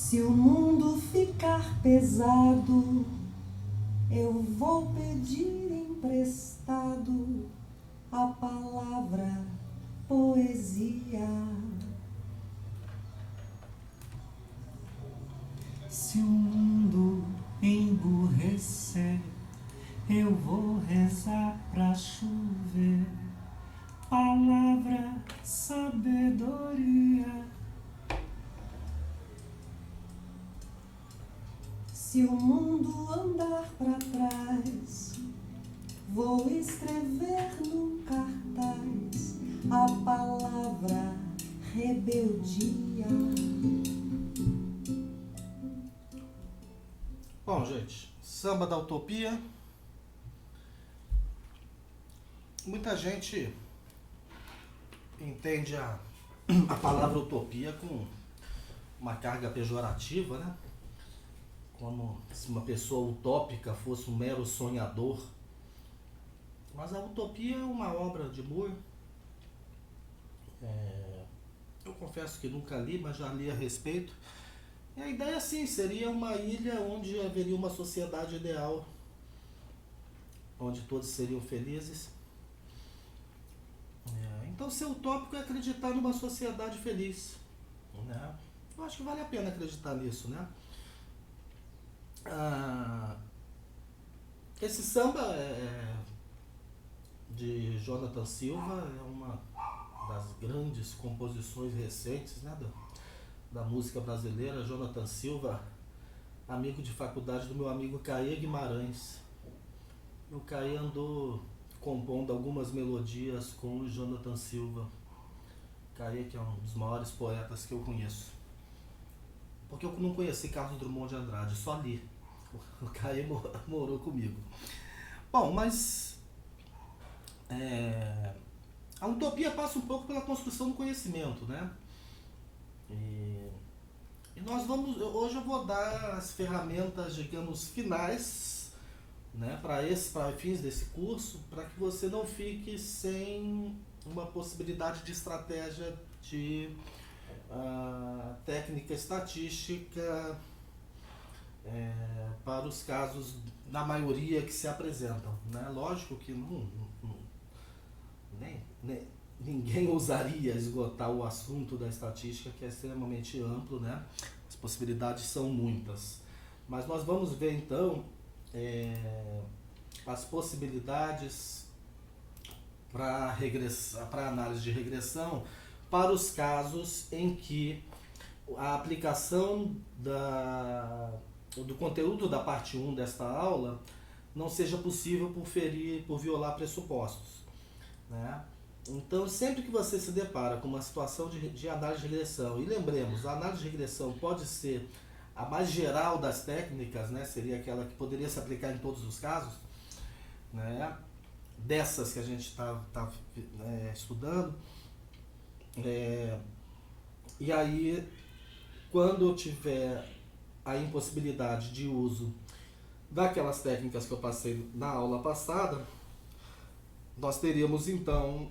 Se o mundo ficar pesado, eu vou pedir emprestado a palavra poesia. Se o mundo emburrecer, eu vou rezar pra chover palavra, sabedoria. Se o mundo andar pra trás, vou escrever num cartaz a palavra rebeldia. Bom, gente, Samba da Utopia. Muita gente entende a palavra utopia com uma carga pejorativa, né? Como se uma pessoa utópica fosse um mero sonhador. Mas a utopia é uma obra de Moore. Eu confesso que nunca li, mas já li a respeito. E a ideia, sim, seria uma ilha onde haveria uma sociedade ideal, onde todos seriam felizes. Então, ser utópico é acreditar numa sociedade feliz, né? Eu acho que vale a pena acreditar nisso, né? Esse samba de Jonathan Silva é uma das grandes composições recentes, né, da música brasileira. Jonathan Silva, amigo de faculdade do meu amigo Caê Guimarães. O Caê andou compondo algumas melodias com o Jonathan Silva. Caê, que é um dos maiores poetas que eu conheço. Porque eu não conheci Carlos Drummond de Andrade, só li. O Caê morou comigo. Bom, mas a utopia passa um pouco pela construção do conhecimento, né? E nós vamos, hoje eu vou dar as ferramentas, digamos, finais, né, para fins desse curso, para que você não fique sem uma possibilidade de estratégia de técnica estatística para os casos, na maioria, que se apresentam, né? Lógico que ninguém ousaria esgotar o assunto da estatística, que é extremamente amplo, né? As possibilidades são muitas. Mas nós vamos ver, então, as possibilidades para análise de regressão para os casos em que a aplicação do conteúdo da parte 1 desta aula não seja possível por violar pressupostos, né? Então, sempre que você se depara com uma situação de análise de regressão, e lembremos, a análise de regressão pode ser a mais geral das técnicas, né? Seria aquela que poderia se aplicar em todos os casos, né? Dessas que a gente está estudando. E aí, quando eu tiver a impossibilidade de uso daquelas técnicas que eu passei na aula passada, nós teríamos então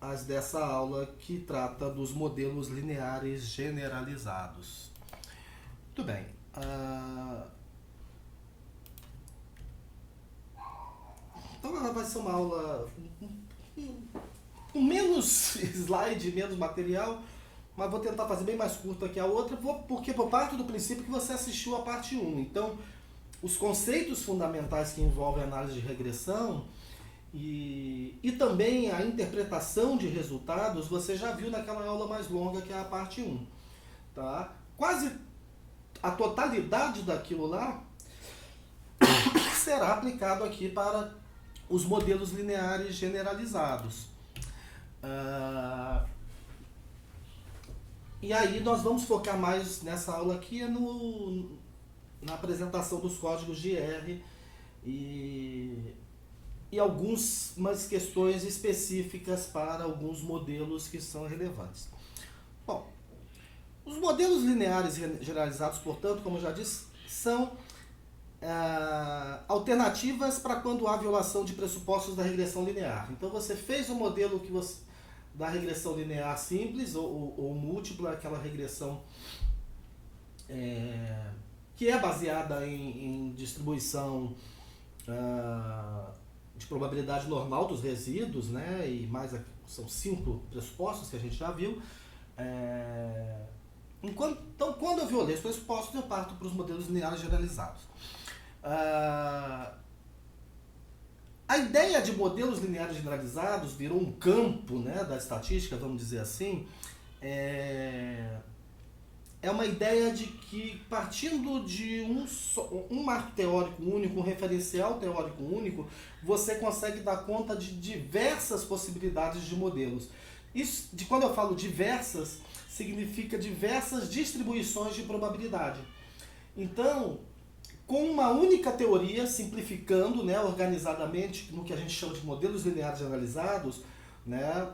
as dessa aula que trata dos modelos lineares generalizados. Muito bem. Então ela vai ser uma aula com menos slide, menos material, mas vou tentar fazer bem mais curta que a outra, porque eu parto do princípio que você assistiu a parte 1. Então, os conceitos fundamentais que envolvem a análise de regressão e também a interpretação de resultados, você já viu naquela aula mais longa, que é a parte 1. Tá? Quase a totalidade daquilo lá será aplicado aqui para os modelos lineares generalizados. E aí nós vamos focar mais nessa aula aqui na apresentação dos códigos de R e algumas questões específicas para alguns modelos que são relevantes. Bom, os modelos lineares generalizados, portanto, como eu já disse, são alternativas para quando há violação de pressupostos da regressão linear. Então você fez o modelo da regressão linear simples ou múltipla, aquela regressão que é baseada em distribuição de probabilidade normal dos resíduos, né? E mais são 5 pressupostos que a gente já viu. Então, quando eu violei os pressupostos, eu parto para os modelos lineares generalizados. A ideia de modelos lineares generalizados virou um campo, né, da estatística, vamos dizer assim. É uma ideia de que, partindo de um marco teórico único, um referencial teórico único, você consegue dar conta de diversas possibilidades de modelos. Isso, quando eu falo diversas, significa diversas distribuições de probabilidade. Então, com uma única teoria, simplificando, né, organizadamente, no que a gente chama de modelos lineares generalizados, né,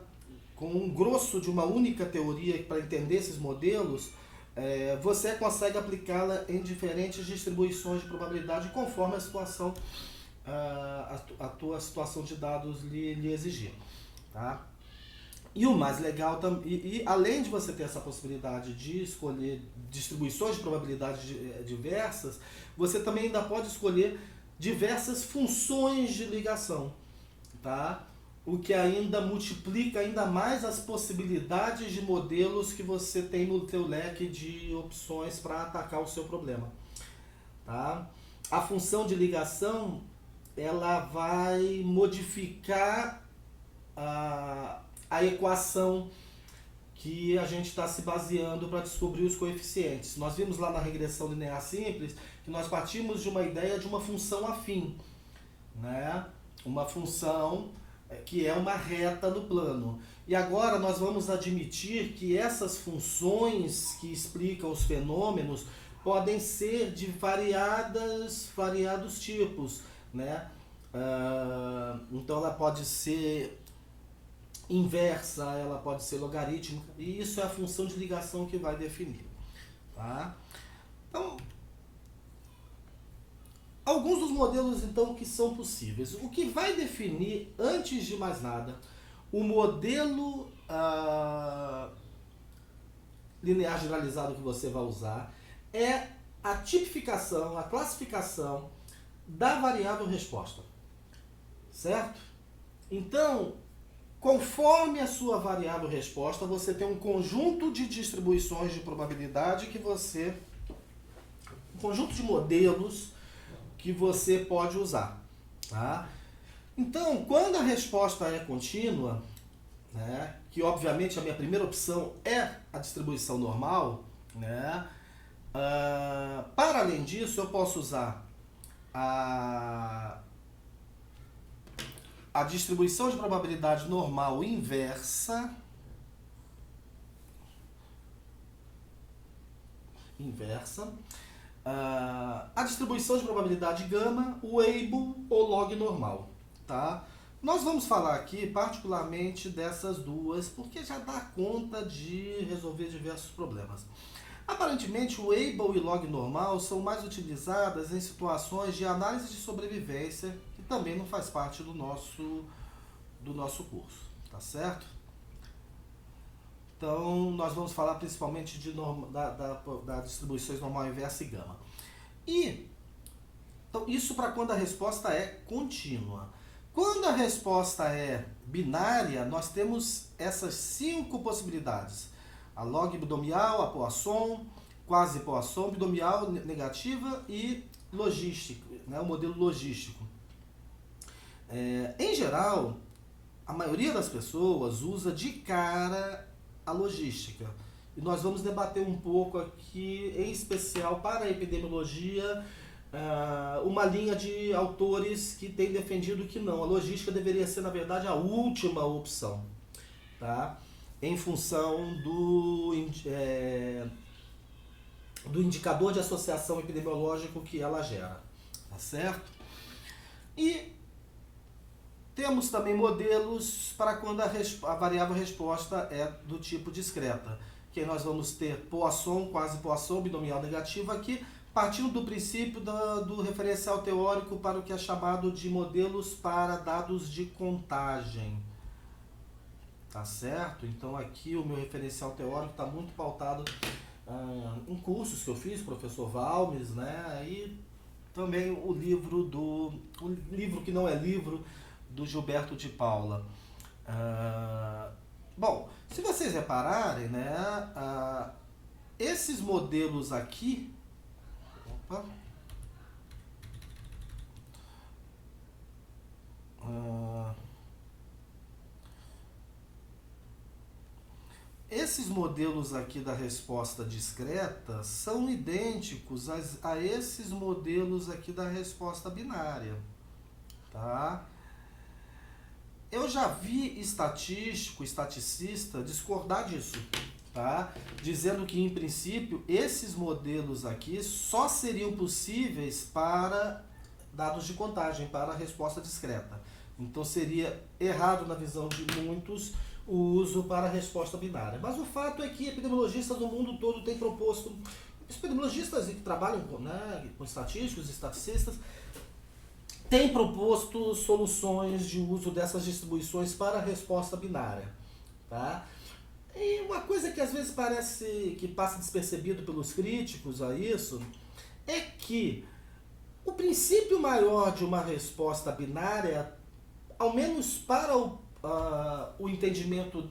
com um grosso de uma única teoria para entender esses modelos, você consegue aplicá-la em diferentes distribuições de probabilidade conforme a situação, a tua situação de dados lhe exigir. Tá? E o mais legal, além de você ter essa possibilidade de escolher distribuições de probabilidade diversas, você também ainda pode escolher diversas funções de ligação. Tá? O que ainda multiplica ainda mais as possibilidades de modelos que você tem no teu leque de opções para atacar o seu problema. Tá? A função de ligação, ela vai modificar a equação que a gente está se baseando para descobrir os coeficientes. Nós vimos lá na regressão linear simples que nós partimos de uma ideia de uma função afim, né? Uma função que é uma reta no plano. E agora nós vamos admitir que essas funções que explicam os fenômenos podem ser de variados tipos, né? Então ela pode ser inversa, ela pode ser logarítmica, e isso é a função de ligação que vai definir. Tá? Então, alguns dos modelos então que são possíveis. O que vai definir, antes de mais nada, o modelo linear generalizado que você vai usar é a tipificação, a classificação da variável resposta. Certo? Então, conforme a sua variável resposta, você tem um conjunto de distribuições de probabilidade um conjunto de modelos que você pode usar. Tá? Então, quando a resposta é contínua, né, que obviamente a minha primeira opção é a distribuição normal, né, para além disso, eu posso usar a distribuição de probabilidade normal inversa, a distribuição de probabilidade gama, o Weibull ou log normal. Tá? Nós vamos falar aqui particularmente dessas duas, porque já dá conta de resolver diversos problemas. Aparentemente, o Weibull e log normal são mais utilizadas em situações de análise de sobrevivência, que também não faz parte do nosso curso, tá certo? Então, nós vamos falar principalmente da distribuições normal, inversa e gama. Então, isso para quando a resposta é contínua. Quando a resposta é binária, nós temos essas 5 possibilidades. A log binomial, a Poisson, quase Poisson, binomial negativa e logístico, né, o modelo logístico. Em geral, a maioria das pessoas usa de cara a logística. E nós vamos debater um pouco aqui, em especial para a epidemiologia, uma linha de autores que tem defendido que não, a logística deveria ser, na verdade, a última opção, tá? Em função do indicador de associação epidemiológico que ela gera, tá certo? E temos também modelos para quando a variável resposta é do tipo discreta, que nós vamos ter Poisson, quase Poisson, binomial negativo aqui, partindo do princípio do referencial teórico para o que é chamado de modelos para dados de contagem. Tá certo? Então aqui o meu referencial teórico está muito pautado em cursos que eu fiz, professor Valmes, né? E também o livro que não é livro, do Gilberto de Paula. Bom, se vocês repararem, né, esses modelos aqui, opa, esses modelos aqui da resposta discreta são idênticos a esses modelos aqui da resposta binária, tá? Eu já vi estaticista discordar disso, tá? Dizendo que, em princípio, esses modelos aqui só seriam possíveis para dados de contagem, para a resposta discreta. Então, seria errado, na visão de muitos, o uso para a resposta binária. Mas o fato é que epidemiologistas do mundo todo têm proposto, epidemiologistas que trabalham com estatísticos, estaticistas, têm proposto soluções de uso dessas distribuições para a resposta binária, tá? E uma coisa que às vezes parece que passa despercebido pelos críticos a isso é que o princípio maior de uma resposta binária, ao menos para o entendimento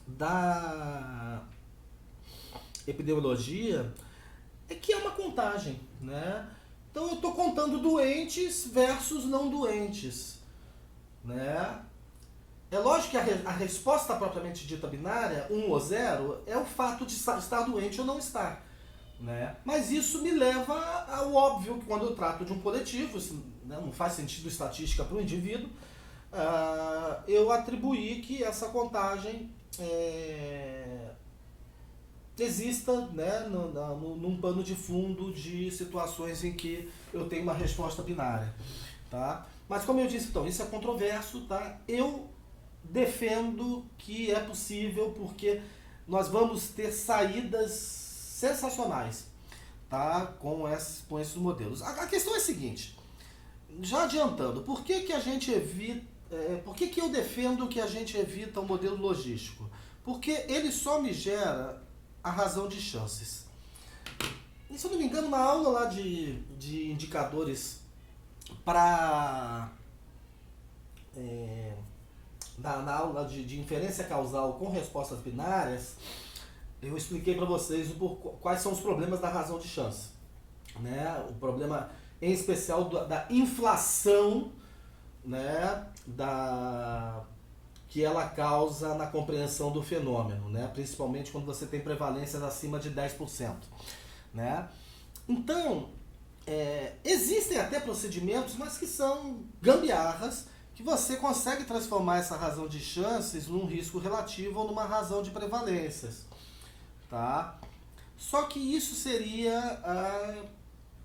da epidemiologia, é que é uma contagem, né? Então eu estou contando doentes versus não doentes, né? É lógico que a resposta propriamente dita binária, 1 ou 0, é o fato de estar doente ou não estar, né? Mas isso me leva ao óbvio que quando eu trato de um coletivo, né, não faz sentido estatística para o indivíduo, eu atribuir que essa contagem exista, né, num pano de fundo de situações em que eu tenho uma resposta binária, tá? Mas como eu disse, então, isso é controverso, tá? Eu defendo que é possível porque nós vamos ter saídas sensacionais, tá? Com esses modelos. A questão é a seguinte, já adiantando, por que a gente evita, por que eu defendo que a gente evita o modelo logístico? Porque ele só me gera a razão de chances. E, se eu não me engano, na aula lá de indicadores para... na aula de inferência causal com respostas binárias, eu expliquei para vocês quais são os problemas da razão de chance, né? O problema, em especial, da inflação, né? Que ela causa na compreensão do fenômeno, né? Principalmente quando você tem prevalências acima de 10%. Né? Então, existem até procedimentos, mas que são gambiarras, que você consegue transformar essa razão de chances num risco relativo ou numa razão de prevalências. Tá? Só que isso seria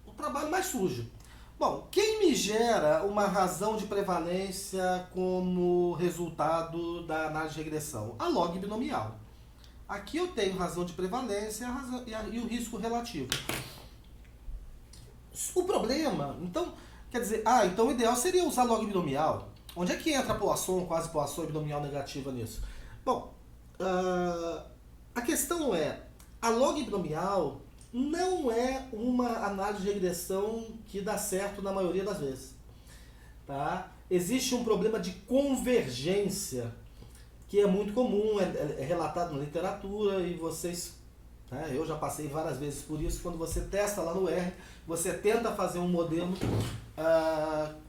o trabalho mais sujo. Bom, quem me gera uma razão de prevalência como resultado da análise de regressão? A log binomial. Aqui eu tenho razão de prevalência e o risco relativo. O problema, então, quer dizer, então o ideal seria usar log binomial. Onde é que entra Poisson, quase Poisson e binomial negativa nisso? Bom, a questão é, a log binomial não é uma análise de regressão que dá certo na maioria das vezes. Tá? Existe um problema de convergência, que é muito comum, é relatado na literatura, e vocês, né, eu já passei várias vezes por isso, quando você testa lá no R, você tenta fazer um modelo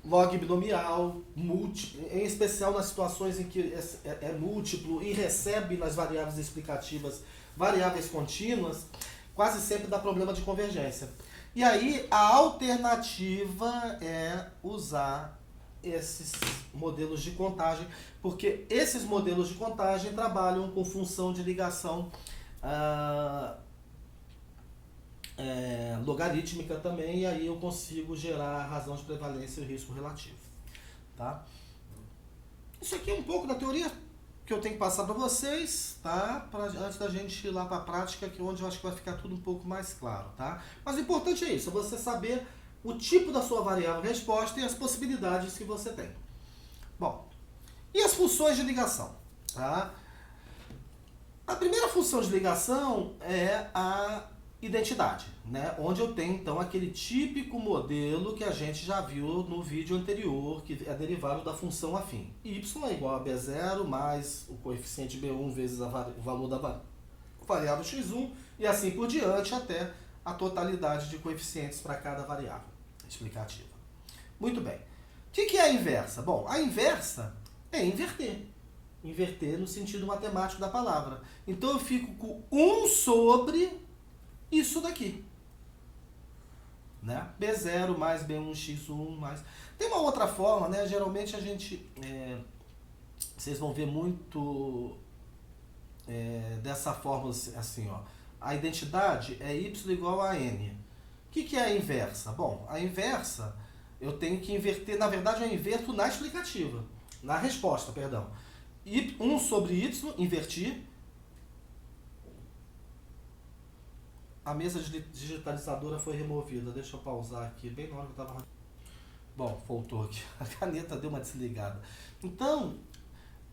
log binomial, múltiplo, em especial nas situações em que é múltiplo e recebe nas variáveis explicativas variáveis contínuas, quase sempre dá problema de convergência. E aí a alternativa é usar esses modelos de contagem, porque esses modelos de contagem trabalham com função de ligação logarítmica também, e aí eu consigo gerar a razão de prevalência e o risco relativo. Tá? Isso aqui é um pouco da teoria que eu tenho que passar para vocês, tá? Antes da gente ir lá para a prática, que é onde eu acho que vai ficar tudo um pouco mais claro. Tá? Mas o importante é isso, é você saber o tipo da sua variável resposta e as possibilidades que você tem. Bom, e as funções de ligação? Tá? A primeira função de ligação é a identidade, né? Onde eu tenho então aquele típico modelo que a gente já viu no vídeo anterior, que é derivado da função afim. Y é igual a B0 mais o coeficiente B1 vezes o valor da variável x1 e assim por diante até a totalidade de coeficientes para cada variável explicativa. Muito bem. O que é a inversa? Bom, a inversa é inverter. Inverter no sentido matemático da palavra. Então eu fico com 1 sobre isso daqui, né? B0 mais B1x1 mais... Tem uma outra forma, né? Geralmente a gente... vocês vão ver muito dessa forma assim, ó. A identidade é y igual a n. O que é a inversa? Bom, a inversa eu tenho que inverter... Na verdade, eu inverto na explicativa. Na resposta, perdão. 1 sobre y, inverti. A mesa digitalizadora foi removida. Deixa eu pausar aqui, bem na hora que eu estava... Bom, voltou aqui. A caneta deu uma desligada. Então,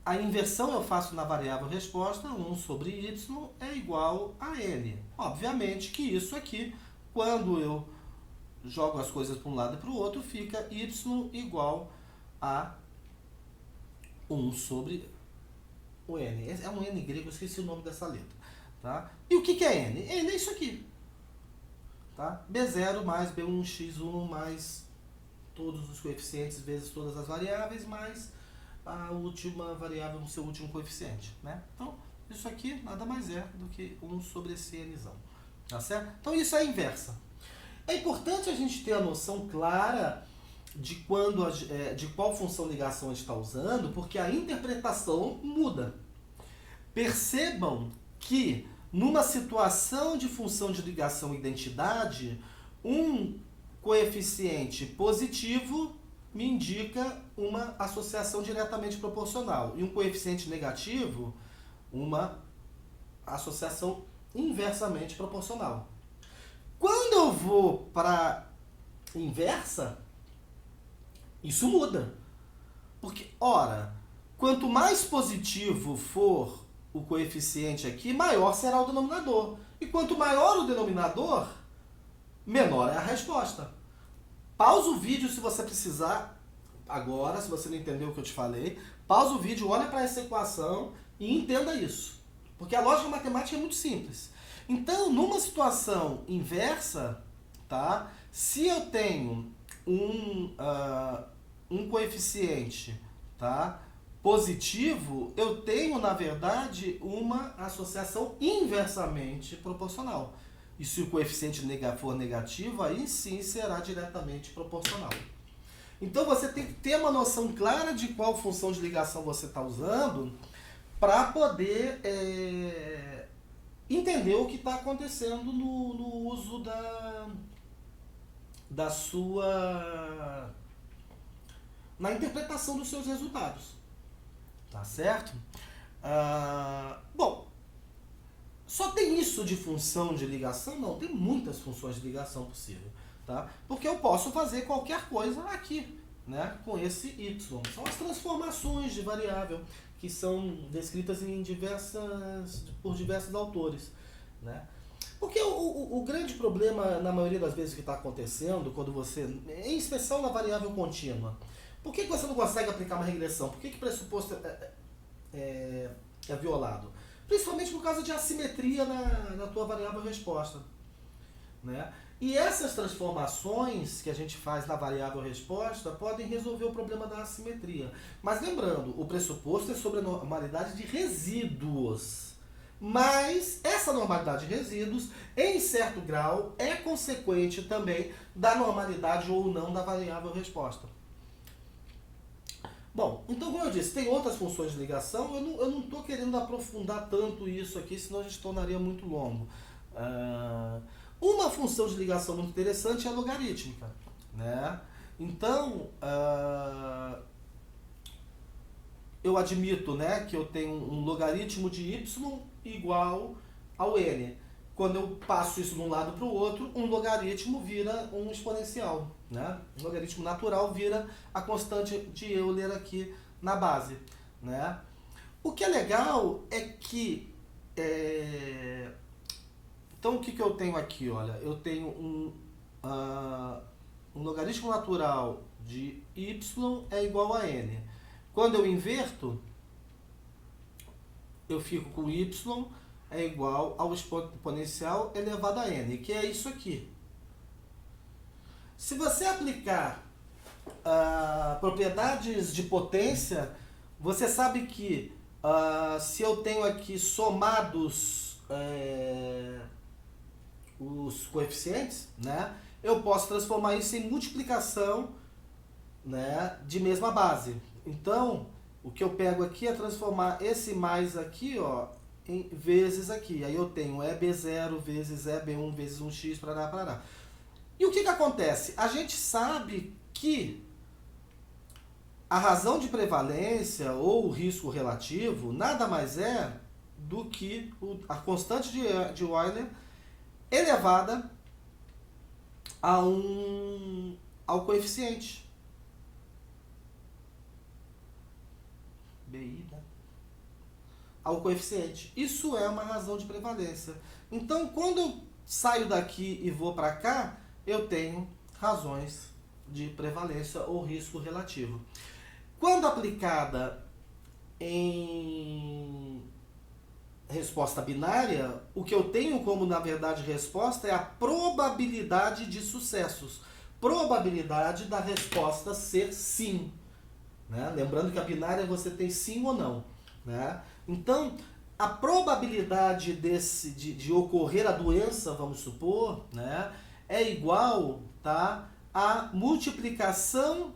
a inversão eu faço na variável resposta. 1 sobre y é igual a n. Obviamente que isso aqui, quando eu jogo as coisas para um lado e para o outro, fica y igual a 1 sobre o n. É um n grego, eu esqueci o nome dessa letra. Tá? E o que é n? N é isso aqui. Tá? B0 mais B1x1 mais todos os coeficientes vezes todas as variáveis mais a última variável no seu último coeficiente. Né? Então, isso aqui nada mais é do que 1 sobre esse nzão. Tá certo? Então, isso é a inversa. É importante a gente ter a noção clara de qual função ligação a gente está usando, porque a interpretação muda. Percebam que numa situação de função de ligação identidade, um coeficiente positivo me indica uma associação diretamente proporcional e um coeficiente negativo uma associação inversamente proporcional. Quando eu vou para inversa, isso muda. Porque, ora, quanto mais positivo for o coeficiente aqui, maior será o denominador. E quanto maior o denominador, menor é a resposta. Pausa o vídeo se você precisar, agora, se você não entendeu o que eu te falei. Pausa o vídeo, olha para essa equação e entenda isso. Porque a lógica matemática é muito simples. Então, numa situação inversa, tá? Se eu tenho um coeficiente, tá, positivo, eu tenho, na verdade, uma associação inversamente proporcional. E se o coeficiente for negativo, aí sim será diretamente proporcional. Então você tem que ter uma noção clara de qual função de ligação você está usando para poder entender o que está acontecendo no uso na interpretação dos seus resultados. Tá certo? Bom, só tem isso de função de ligação? Não, tem muitas funções de ligação possível. Tá? Porque eu posso fazer qualquer coisa aqui, né, com esse y. São as transformações de variável que são descritas por diversos autores. Né? Porque o grande problema, na maioria das vezes que está acontecendo, quando você, em especial na variável contínua, por que você não consegue aplicar uma regressão? Por que o pressuposto é violado? Principalmente por causa de assimetria na tua variável resposta. Né? E essas transformações que a gente faz na variável resposta podem resolver o problema da assimetria. Mas lembrando, o pressuposto é sobre a normalidade de resíduos. Mas essa normalidade de resíduos, em certo grau, é consequente também da normalidade ou não da variável resposta. Bom, então como eu disse, tem outras funções de ligação, eu não estou querendo aprofundar tanto isso aqui, senão a gente tornaria muito longo. Uma função de ligação muito interessante é a logarítmica. Né? Então, eu admito, né, que eu tenho um logaritmo de y igual ao n. Quando eu passo isso de um lado para o outro, um logaritmo vira um exponencial. Né? Um logaritmo natural vira a constante de Euler aqui na base. Né? O que é legal é que Então, o que eu tenho aqui? Olha, eu tenho um logaritmo natural de y é igual a n. Quando eu inverto, eu fico com y é igual ao exponencial elevado a n, que é isso aqui. Se você aplicar propriedades de potência, você sabe que se eu tenho aqui somados os coeficientes, né, eu posso transformar isso em multiplicação, né, de mesma base. Então, o que eu pego aqui é transformar esse mais aqui, ó, em vezes aqui. Aí eu tenho EB0 vezes EB1 vezes 1x, parará. E o que acontece? A gente sabe que a razão de prevalência ou o risco relativo nada mais é do que a constante de Euler elevada ao coeficiente. BI, né? Ao coeficiente. Isso é uma razão de prevalência. Então, quando eu saio daqui e vou para cá, eu tenho razões de prevalência ou risco relativo. Quando aplicada em resposta binária, o que eu tenho como, na verdade, resposta é a probabilidade de sucessos. Probabilidade da resposta ser sim. Né? Lembrando que a binária você tem sim ou não. Né? Então, a probabilidade de ocorrer a doença, vamos supor, né, é igual, tá, à multiplicação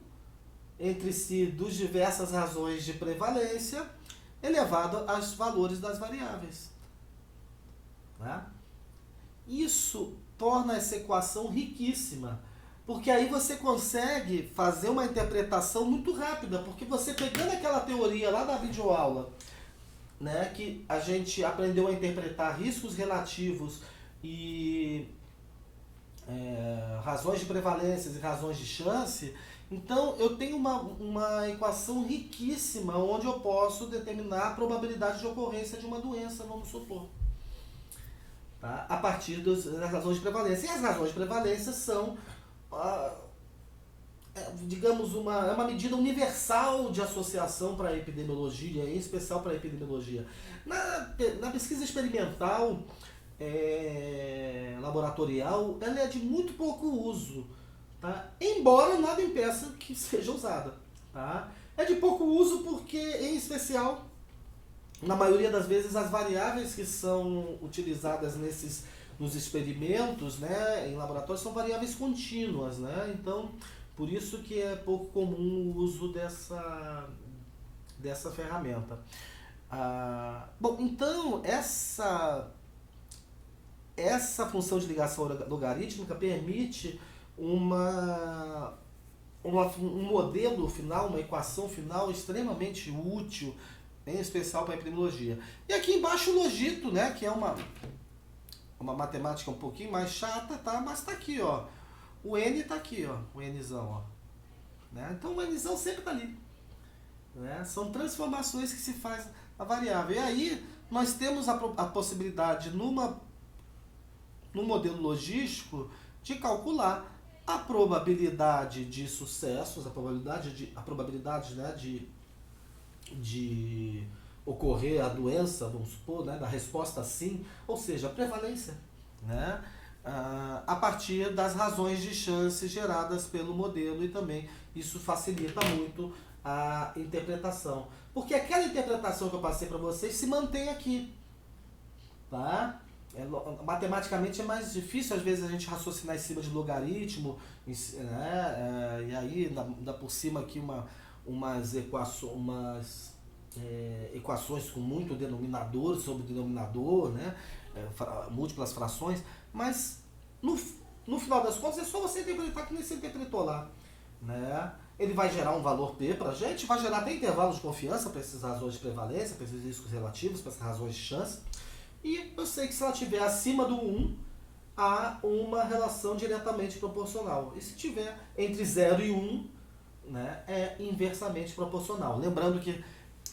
entre si dos diversas razões de prevalência elevado aos valores das variáveis. Né? Isso torna essa equação riquíssima, porque aí você consegue fazer uma interpretação muito rápida, porque você pegando aquela teoria lá da videoaula, né, que a gente aprendeu a interpretar riscos relativos e razões de prevalência e razões de chance, então eu tenho uma equação riquíssima onde eu posso determinar a probabilidade de ocorrência de uma doença, vamos supor. Tá? A partir das razões de prevalência. E as razões de prevalência são, digamos, uma medida universal de associação para a epidemiologia, em especial para a epidemiologia. Na pesquisa experimental, laboratorial, ela é de muito pouco uso, tá? Embora nada impeça que seja usada. Tá? É de pouco uso porque, em especial, na maioria das vezes, as variáveis que são utilizadas nos experimentos, né, em laboratório, são variáveis contínuas. Né? Então, por isso que é pouco comum o uso dessa ferramenta. Bom, então, essa função de ligação logarítmica permite um modelo final, uma equação final extremamente útil, em especial para a epidemiologia. E aqui embaixo o logito, né, que é uma matemática um pouquinho mais chata, tá? Mas está aqui, ó. O N está aqui, ó, o Nzão, ó. Né? Então o Nzão sempre está ali. Né? São transformações que se faz a variável. E aí nós temos a possibilidade no modelo logístico de calcular a probabilidade de sucessos, a probabilidade, né, de ocorrer a doença, vamos supor, né, da resposta sim, ou seja, a prevalência, né, a partir das razões de chance geradas pelo modelo, e também isso facilita muito a interpretação, porque aquela interpretação que eu passei para vocês se mantém aqui, tá? Matematicamente é mais difícil às vezes a gente raciocinar em cima de logaritmo, né? E aí dá por cima aqui umas equações com muito denominador sobre denominador, né? Múltiplas frações, mas no final das contas é só você interpretar que nem você interpretou lá, né? Ele vai gerar um valor P para a gente, vai gerar até intervalos de confiança para essas razões de prevalência, para esses riscos relativos, para essas razões de chance. E eu sei que se ela estiver acima do 1, há uma relação diretamente proporcional. E se estiver entre 0 e 1, né, é inversamente proporcional. Lembrando que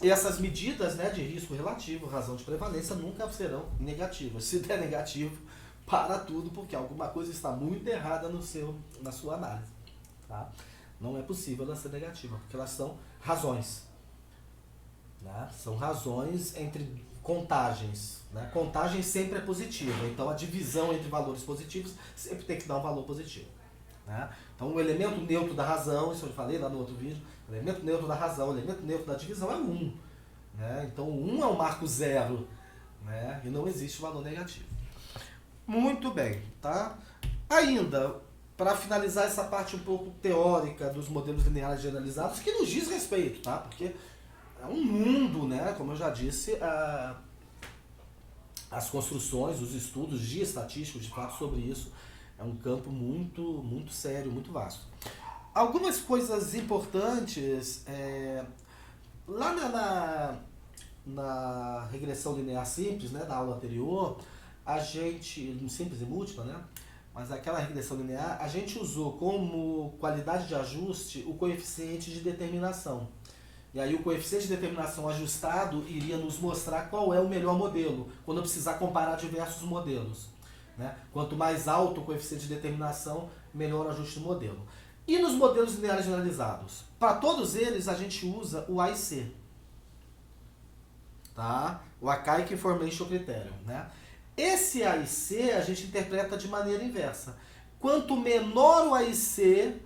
essas medidas, né, de risco relativo, razão de prevalência, nunca serão negativas. Se der negativo, para tudo, porque alguma coisa está muito errada na sua análise. Tá? Não é possível ela ser negativa, porque elas são razões. Né? São razões entre contagens. Né? Contagem sempre é positiva, então a divisão entre valores positivos sempre tem que dar um valor positivo. Né? Então o elemento neutro da razão, isso eu falei lá no outro vídeo, o elemento neutro da razão, o elemento neutro da divisão é 1. Né? Então o 1 é o marco zero, né? E não existe valor negativo. Muito bem, tá? Ainda, para finalizar essa parte um pouco teórica dos modelos lineares generalizados, que nos diz respeito, tá? Porque é um mundo, né? Como eu já disse, as construções, os estudos de estatísticos, de fato, sobre isso, é um campo muito, muito sério, muito vasto. Algumas coisas importantes, lá na regressão linear simples, né, da aula anterior, a gente, simples e múltipla, né, mas aquela regressão linear, a gente usou como qualidade de ajuste o coeficiente de determinação. E aí o coeficiente de determinação ajustado iria nos mostrar qual é o melhor modelo, quando eu precisar comparar diversos modelos. Né? Quanto mais alto o coeficiente de determinação, melhor o ajuste do modelo. E nos modelos lineares generalizados? Para todos eles, a gente usa o AIC. Tá? O Archaic Information Criterion. Né? Esse AIC a gente interpreta de maneira inversa. Quanto menor o AIC,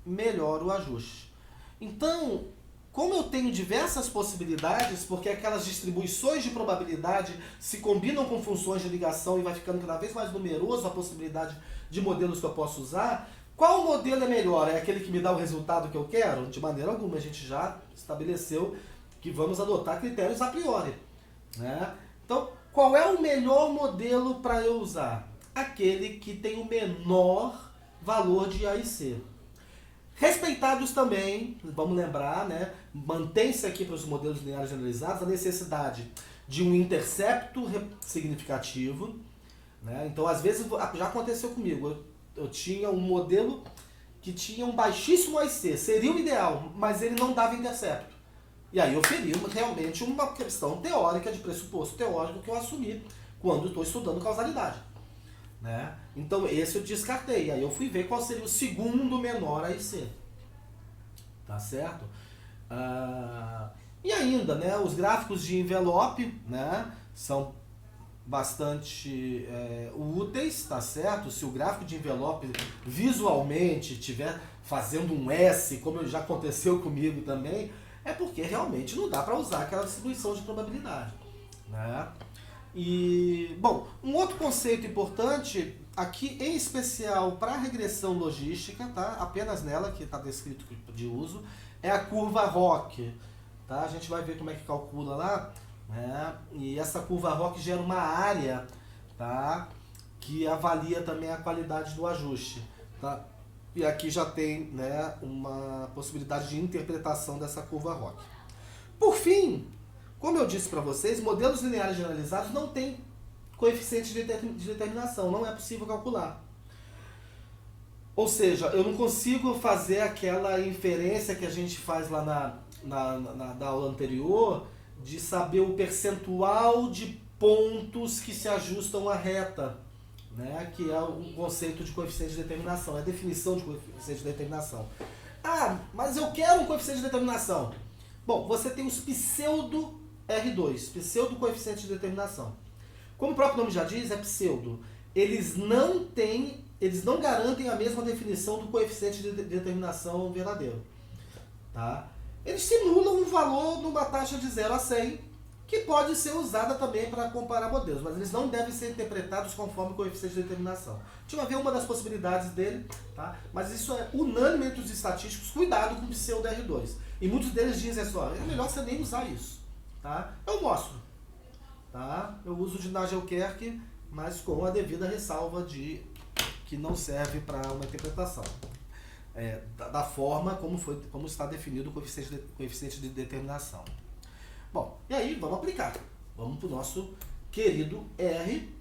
melhor o ajuste. Então, como eu tenho diversas possibilidades, porque aquelas distribuições de probabilidade se combinam com funções de ligação e vai ficando cada vez mais numeroso a possibilidade de modelos que eu posso usar, qual modelo é melhor? É aquele que me dá o resultado que eu quero? De maneira alguma, a gente já estabeleceu que vamos adotar critérios a priori. Né? Então, qual é o melhor modelo para eu usar? Aquele que tem o menor valor de AIC. Respeitados também, vamos lembrar, né, mantém-se aqui para os modelos lineares generalizados a necessidade de um intercepto significativo. Né? Então, às vezes, já aconteceu comigo, eu tinha um modelo que tinha um baixíssimo AIC, seria o ideal, mas ele não dava intercepto. E aí eu feria realmente uma questão teórica, de pressuposto teórico que eu assumi quando estou estudando causalidade. Né? Então esse eu descartei, aí eu fui ver qual seria o segundo menor AIC. Tá certo? E ainda, né, os gráficos de envelope, né, são bastante úteis, tá certo? Se o gráfico de envelope visualmente estiver fazendo um S, como já aconteceu comigo também, é porque realmente não dá para usar aquela distribuição de probabilidade. Né? E, bom, um outro conceito importante, aqui em especial para a regressão logística, tá? Apenas nela que está descrito de uso, é a curva ROC. Tá? A gente vai ver como é que calcula lá. Né? E essa curva ROC gera uma área, tá? Que avalia também a qualidade do ajuste. Tá? E aqui já tem, né, uma possibilidade de interpretação dessa curva ROC. Por fim, como eu disse para vocês, modelos lineares generalizados não têm coeficiente de determinação, não é possível calcular. Ou seja, eu não consigo fazer aquela inferência que a gente faz lá na aula anterior, de saber o percentual de pontos que se ajustam à reta. Né, que é o conceito de coeficiente de determinação, é a definição de coeficiente de determinação. Ah, mas eu quero um coeficiente de determinação. Bom, você tem os pseudo R2, pseudo coeficiente de determinação. Como o próprio nome já diz, é pseudo. Eles não garantem a mesma definição do coeficiente de determinação verdadeiro. Tá? Eles simulam um valor numa taxa de 0 a 100, que pode ser usada também para comparar modelos, mas eles não devem ser interpretados conforme o coeficiente de determinação. A gente vai ver uma das possibilidades dele, tá? Mas isso é unânime entre os estatísticos, cuidado com o pseudo R2. E muitos deles dizem assim, ó, é melhor você nem usar isso. Tá? Eu mostro. Tá? Eu uso de Nagelkerk, mas com a devida ressalva de que não serve para uma interpretação. Da forma como está definido o coeficiente de determinação. Bom, e aí vamos aplicar. Vamos para o nosso querido R.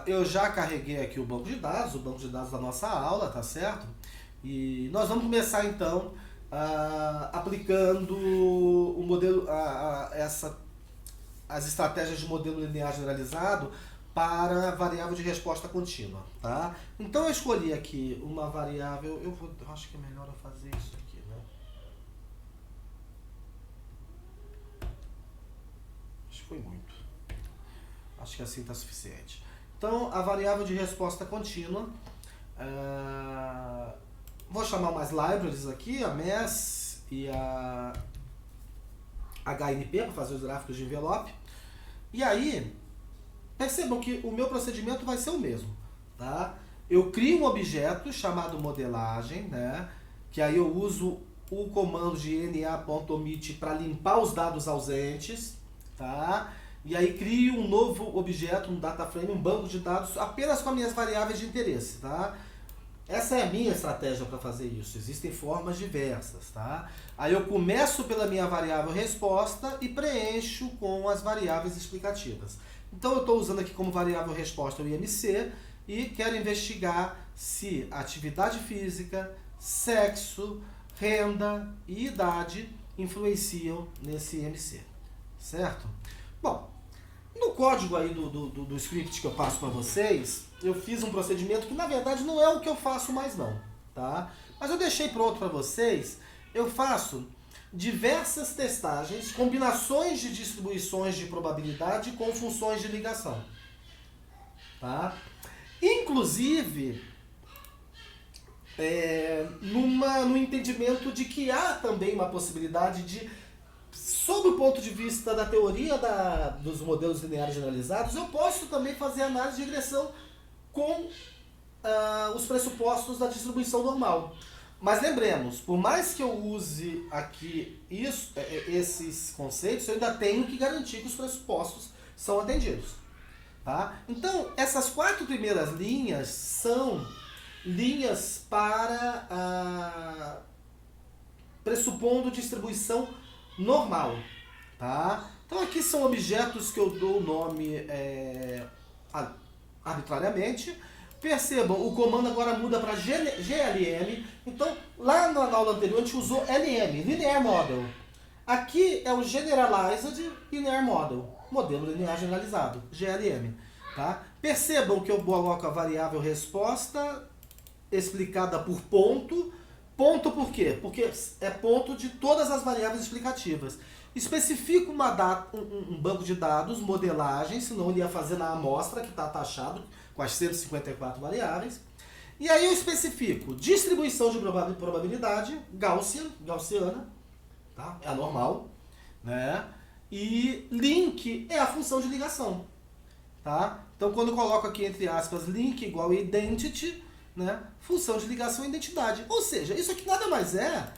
Eu já carreguei aqui o banco de dados da nossa aula, tá certo? E nós vamos começar então aplicando o modelo, as estratégias de modelo linear generalizado para a variável de resposta contínua, tá? Então eu escolhi aqui uma variável, eu acho que é melhor eu fazer isso aqui, né? Acho que foi muito. Acho que assim está suficiente. Então, a variável de resposta contínua, vou chamar umas libraries aqui, a MES e a HNP, para fazer os gráficos de envelope. E aí, percebam que o meu procedimento vai ser o mesmo, tá? Eu crio um objeto chamado modelagem, né? Que aí eu uso o comando de na.omit para limpar os dados ausentes, tá? E aí crio um novo objeto, um data frame, um banco de dados apenas com as minhas variáveis de interesse, tá? Essa é a minha estratégia para fazer isso. Existem formas diversas, tá? Aí eu começo pela minha variável resposta e preencho com as variáveis explicativas. Então eu estou usando aqui como variável resposta o IMC e quero investigar se atividade física, sexo, renda e idade influenciam nesse IMC, certo? Bom, no código aí do script que eu passo para vocês, eu fiz um procedimento que na verdade não é o que eu faço mais não, tá? Mas eu deixei pronto para vocês. Eu faço diversas testagens, combinações de distribuições de probabilidade com funções de ligação, tá? Inclusive, no entendimento de que há também uma possibilidade de, sob o ponto de vista da teoria dos modelos lineares generalizados, eu posso também fazer análise de regressão com os pressupostos da distribuição normal. Mas lembremos, por mais que eu use aqui esses conceitos, eu ainda tenho que garantir que os pressupostos são atendidos. Tá? Então, essas 4 primeiras linhas são linhas para pressupondo distribuição normal. Tá? Então, aqui são objetos que eu dou o nome arbitrariamente. Percebam, o comando agora muda para GLM. Então, lá na aula anterior a gente usou LM, Linear Model. Aqui é o Generalized Linear Model, modelo linear generalizado, GLM. Tá? Percebam que eu coloco a variável resposta explicada por ponto. Ponto por quê? Porque é ponto de todas as variáveis explicativas. Especifico um banco de dados, modelagem, senão ele ia fazer na amostra que está taxado com as 154 variáveis. E aí eu especifico distribuição de probabilidade, gaussiana, tá? É a normal, né? E link é a função de ligação, tá? Então quando eu coloco aqui entre aspas link igual identity, né? Função de ligação e identidade. Ou seja, isso aqui nada mais é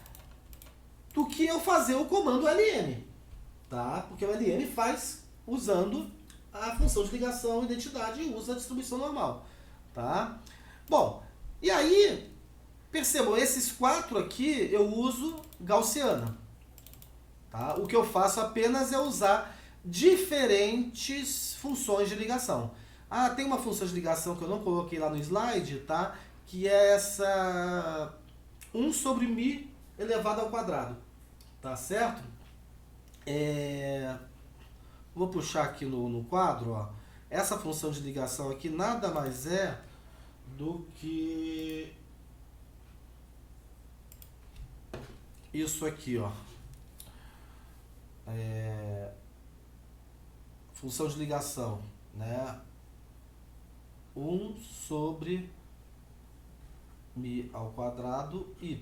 do que eu fazer o comando LM, tá? Porque o LM faz usando a função de ligação e identidade e usa a distribuição normal, tá? Bom, e aí, percebam, esses 4 aqui eu uso gaussiana, tá? O que eu faço apenas é usar diferentes funções de ligação. Tem uma função de ligação que eu não coloquei lá no slide, tá? Que é essa 1 sobre μ elevado ao quadrado, tá certo? Vou puxar aqui no quadro, ó. Essa função de ligação aqui nada mais é do que isso aqui, ó. Função de ligação, né? 1 sobre μ ao quadrado y,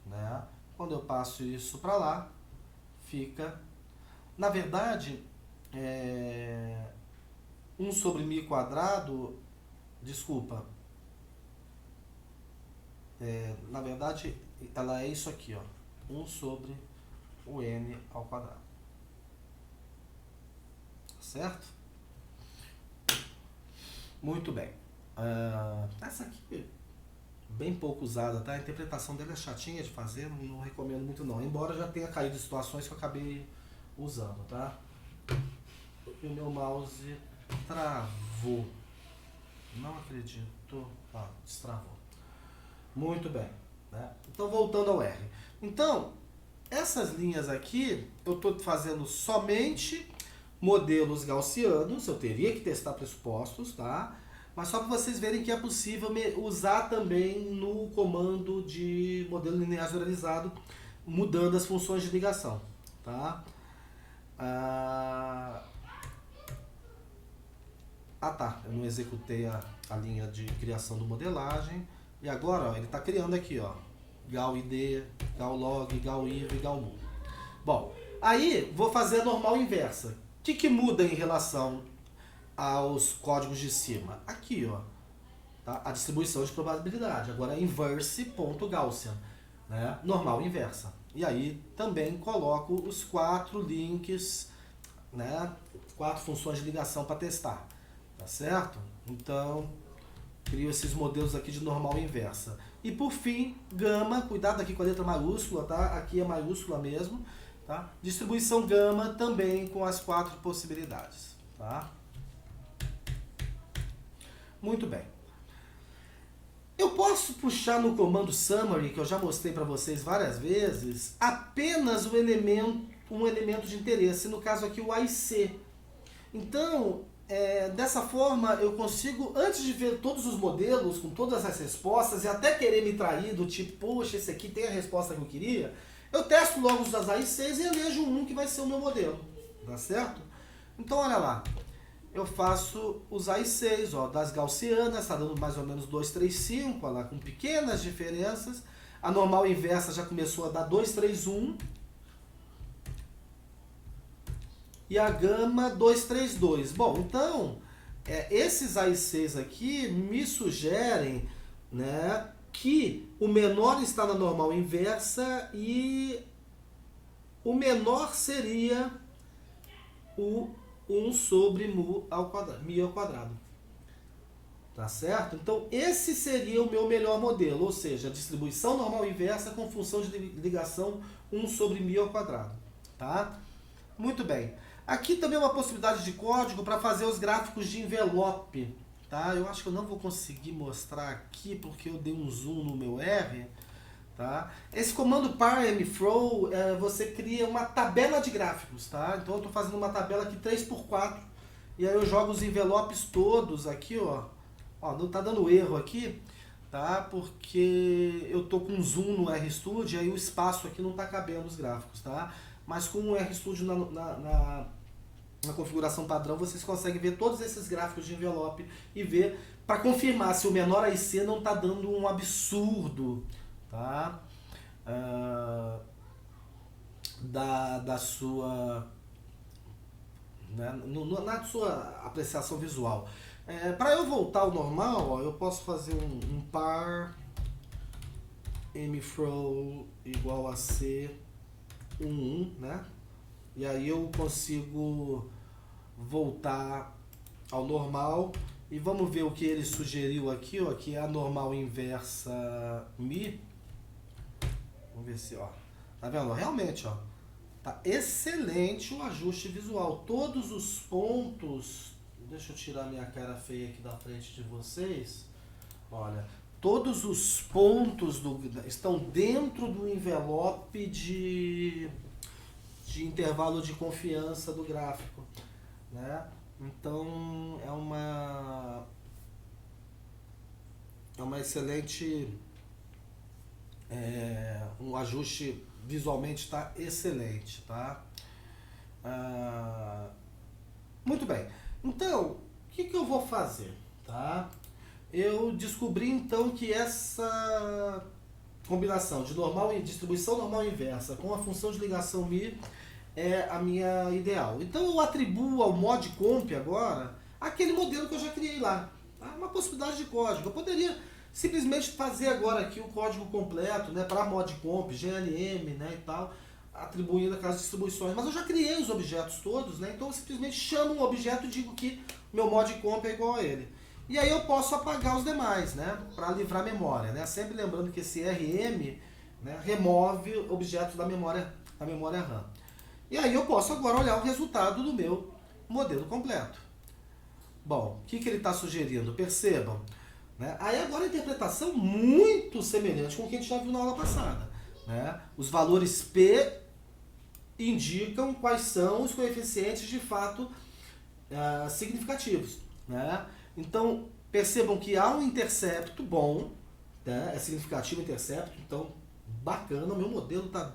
né? Quando eu passo isso para lá, fica, na verdade, 1 sobre μ quadrado, desculpa, na verdade, ela é isso aqui, ó, 1 sobre o n ao quadrado, certo? Muito bem. Essa aqui bem pouco usada, tá? A interpretação dela é chatinha de fazer, não recomendo muito não, embora já tenha caído em situações que eu acabei usando, tá? E o meu mouse travou. Não acredito. Ah, destravou. Muito bem. Né? Então, voltando ao R. Então, essas linhas aqui, eu estou fazendo somente modelos gaussianos. Eu teria que testar pressupostos, tá? Mas só para vocês verem que é possível usar também no comando de modelo linear generalizado, mudando as funções de ligação, tá? Tá, eu não executei a linha de criação do modelagem. E agora, ó, ele está criando aqui, ó, gal id, gal log, gal iv, gal mu. Bom, aí vou fazer a normal inversa. O que muda em relação aos códigos de cima? Aqui, ó, tá? A distribuição de probabilidade. Agora é inverse.gaussian, né? Normal inversa. E aí também coloco os 4 links, né? 4 funções de ligação para testar, tá certo? Então, crio esses modelos aqui de normal inversa. E por fim, gama, cuidado aqui com a letra maiúscula, tá? Aqui é maiúscula mesmo, tá? Distribuição gama também com as 4 possibilidades, tá? Muito bem. Eu posso puxar no comando summary, que eu já mostrei para vocês várias vezes, apenas um elemento de interesse, no caso aqui o AIC. Então, dessa forma eu consigo, antes de ver todos os modelos com todas as respostas e até querer me trair do tipo, poxa, esse aqui tem a resposta que eu queria, eu testo logo os das AICs e elejo um que vai ser o meu modelo, tá certo? Então olha lá, eu faço os AICs, ó, das gaussianas, está dando mais ou menos 2, 3, 5, olha lá, com pequenas diferenças. A normal inversa já começou a dar 2, 3, 1. E a gama 2, 3, 2. Bom, então, esses AICs aqui me sugerem, né, que o menor está na normal inversa e o menor seria o 1 sobre mu ao quadrado, mi ao quadrado. Tá certo? Então, esse seria o meu melhor modelo, ou seja, a distribuição normal inversa com função de ligação 1 sobre mi ao quadrado. Tá? Muito bem. Aqui também é uma possibilidade de código para fazer os gráficos de envelope. Tá? Eu acho que eu não vou conseguir mostrar aqui porque eu dei um zoom no meu R. Tá? Esse comando par-mthrow, você cria uma tabela de gráficos. Tá? Então eu estou fazendo uma tabela aqui 3x4 e aí eu jogo os envelopes todos aqui. Ó, não está dando erro aqui, tá? Porque eu estou com zoom no RStudio e aí o espaço aqui não está cabendo os gráficos. Tá? Mas com o RStudio na configuração padrão, vocês conseguem ver todos esses gráficos de envelope e ver para confirmar se o menor AIC não está dando um absurdo, tá? Da sua, né? Na sua apreciação visual. Para eu voltar ao normal, ó, eu posso fazer um par mthrow igual a C 1, né? E aí eu consigo voltar ao normal. E vamos ver o que ele sugeriu aqui, ó, que é a normal inversa mi. Vamos ver se, ó. Tá vendo? Realmente, ó. Tá excelente o ajuste visual. Todos os pontos... Deixa eu tirar minha cara feia aqui da frente de vocês. Olha, todos os pontos estão dentro do envelope de intervalo de confiança do gráfico, né? Então é uma excelente, um ajuste visualmente está excelente, tá? Muito bem. Então, o que eu vou fazer, tá? Eu descobri então que essa combinação de distribuição normal inversa com a função de ligação mi é a minha ideal. Então eu atribuo ao modcomp agora aquele modelo que eu já criei lá. Tá? Uma possibilidade de código. Eu poderia simplesmente fazer agora aqui o código completo, né, para modcomp, GLM, né, e tal, atribuindo aquelas distribuições. Mas eu já criei os objetos todos, né, então eu simplesmente chamo um objeto e digo que meu modcomp é igual a ele. E aí eu posso apagar os demais, né, para livrar memória, né? Sempre lembrando que esse RM, né, remove objetos da memória RAM. E aí eu posso agora olhar o resultado do meu modelo completo. Bom, o que ele está sugerindo? Percebam. Né? Aí agora a interpretação muito semelhante com o que a gente já viu na aula passada. Né? Os valores P indicam quais são os coeficientes de fato significativos. Né? Então, percebam que há um intercepto bom, né? É significativo o intercepto, então bacana, o meu modelo tá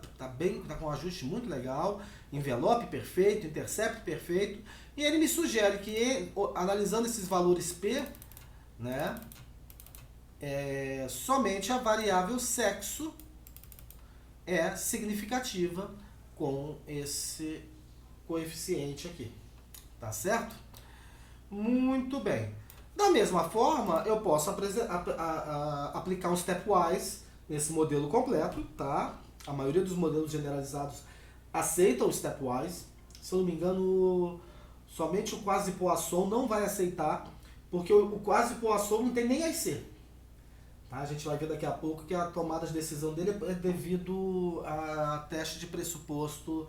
com um ajuste muito legal, envelope perfeito, intercepto perfeito, e ele me sugere que, analisando esses valores P, né, somente a variável sexo é significativa com esse coeficiente aqui, tá certo? Muito bem. Da mesma forma, eu posso aplicar um stepwise nesse modelo completo, tá? A maioria dos modelos generalizados aceitam o stepwise. Se eu não me engano, somente o Quasi-Poisson não vai aceitar, porque o Quasi-Poisson não tem nem IC. Tá? A gente vai ver daqui a pouco que a tomada de decisão dele é devido a teste de pressuposto,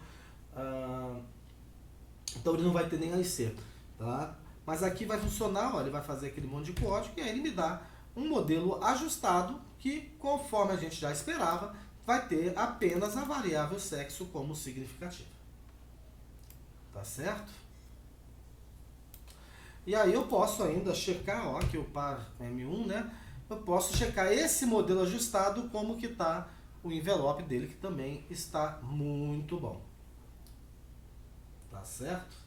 então ele não vai ter nem IC. Tá? Mas aqui vai funcionar, ó, ele vai fazer aquele monte de código e aí ele me dá um modelo ajustado que, conforme a gente já esperava, vai ter apenas a variável sexo como significativa. Tá certo? E aí eu posso ainda checar, ó, aqui o par M1, né? Eu posso checar esse modelo ajustado como que está o envelope dele, que também está muito bom. Tá certo?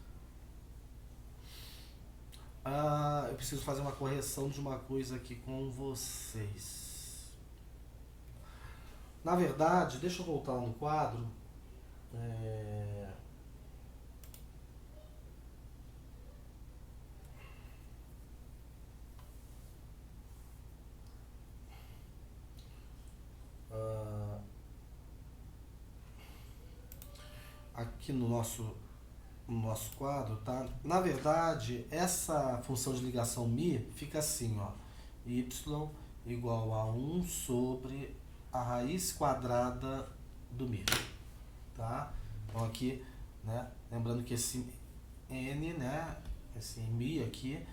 Eu preciso fazer uma correção de uma coisa aqui com vocês. Na verdade, deixa eu voltar lá no quadro. Aqui no nosso quadro, tá? Na verdade, essa função de ligação mi fica assim, ó, y igual a 1 sobre a raiz quadrada do mi, tá? Então aqui, né, lembrando que esse n, né, esse mi aqui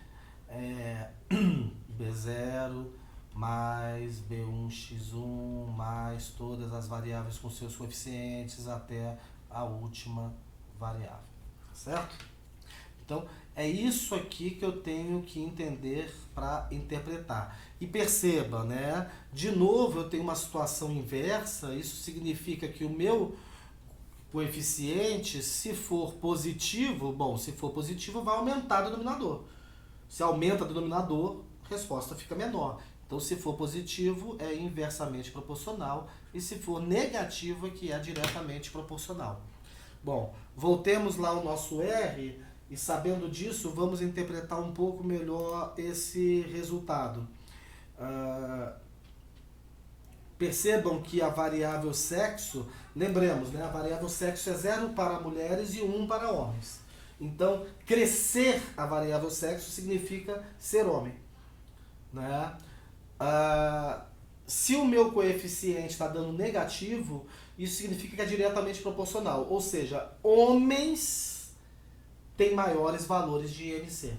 é b0 mais b1x1 mais todas as variáveis com seus coeficientes até a última variável. Certo? Então, é isso aqui que eu tenho que entender para interpretar. E perceba, né? De novo, eu tenho uma situação inversa. Isso significa que o meu coeficiente, se for positivo, bom, se for positivo, vai aumentar o denominador. Se aumenta o denominador, a resposta fica menor. Então, se for positivo, é inversamente proporcional. E se for negativo, é que é diretamente proporcional. Bom, voltemos lá ao nosso R e, sabendo disso, vamos interpretar um pouco melhor esse resultado. Percebam que a variável sexo, lembremos, né, a variável sexo é 0 para mulheres e 1 para homens. Então, crescer a variável sexo significa ser homem. Né? Se o meu coeficiente está dando negativo, isso significa que é diretamente proporcional. Ou seja, homens têm maiores valores de IMC.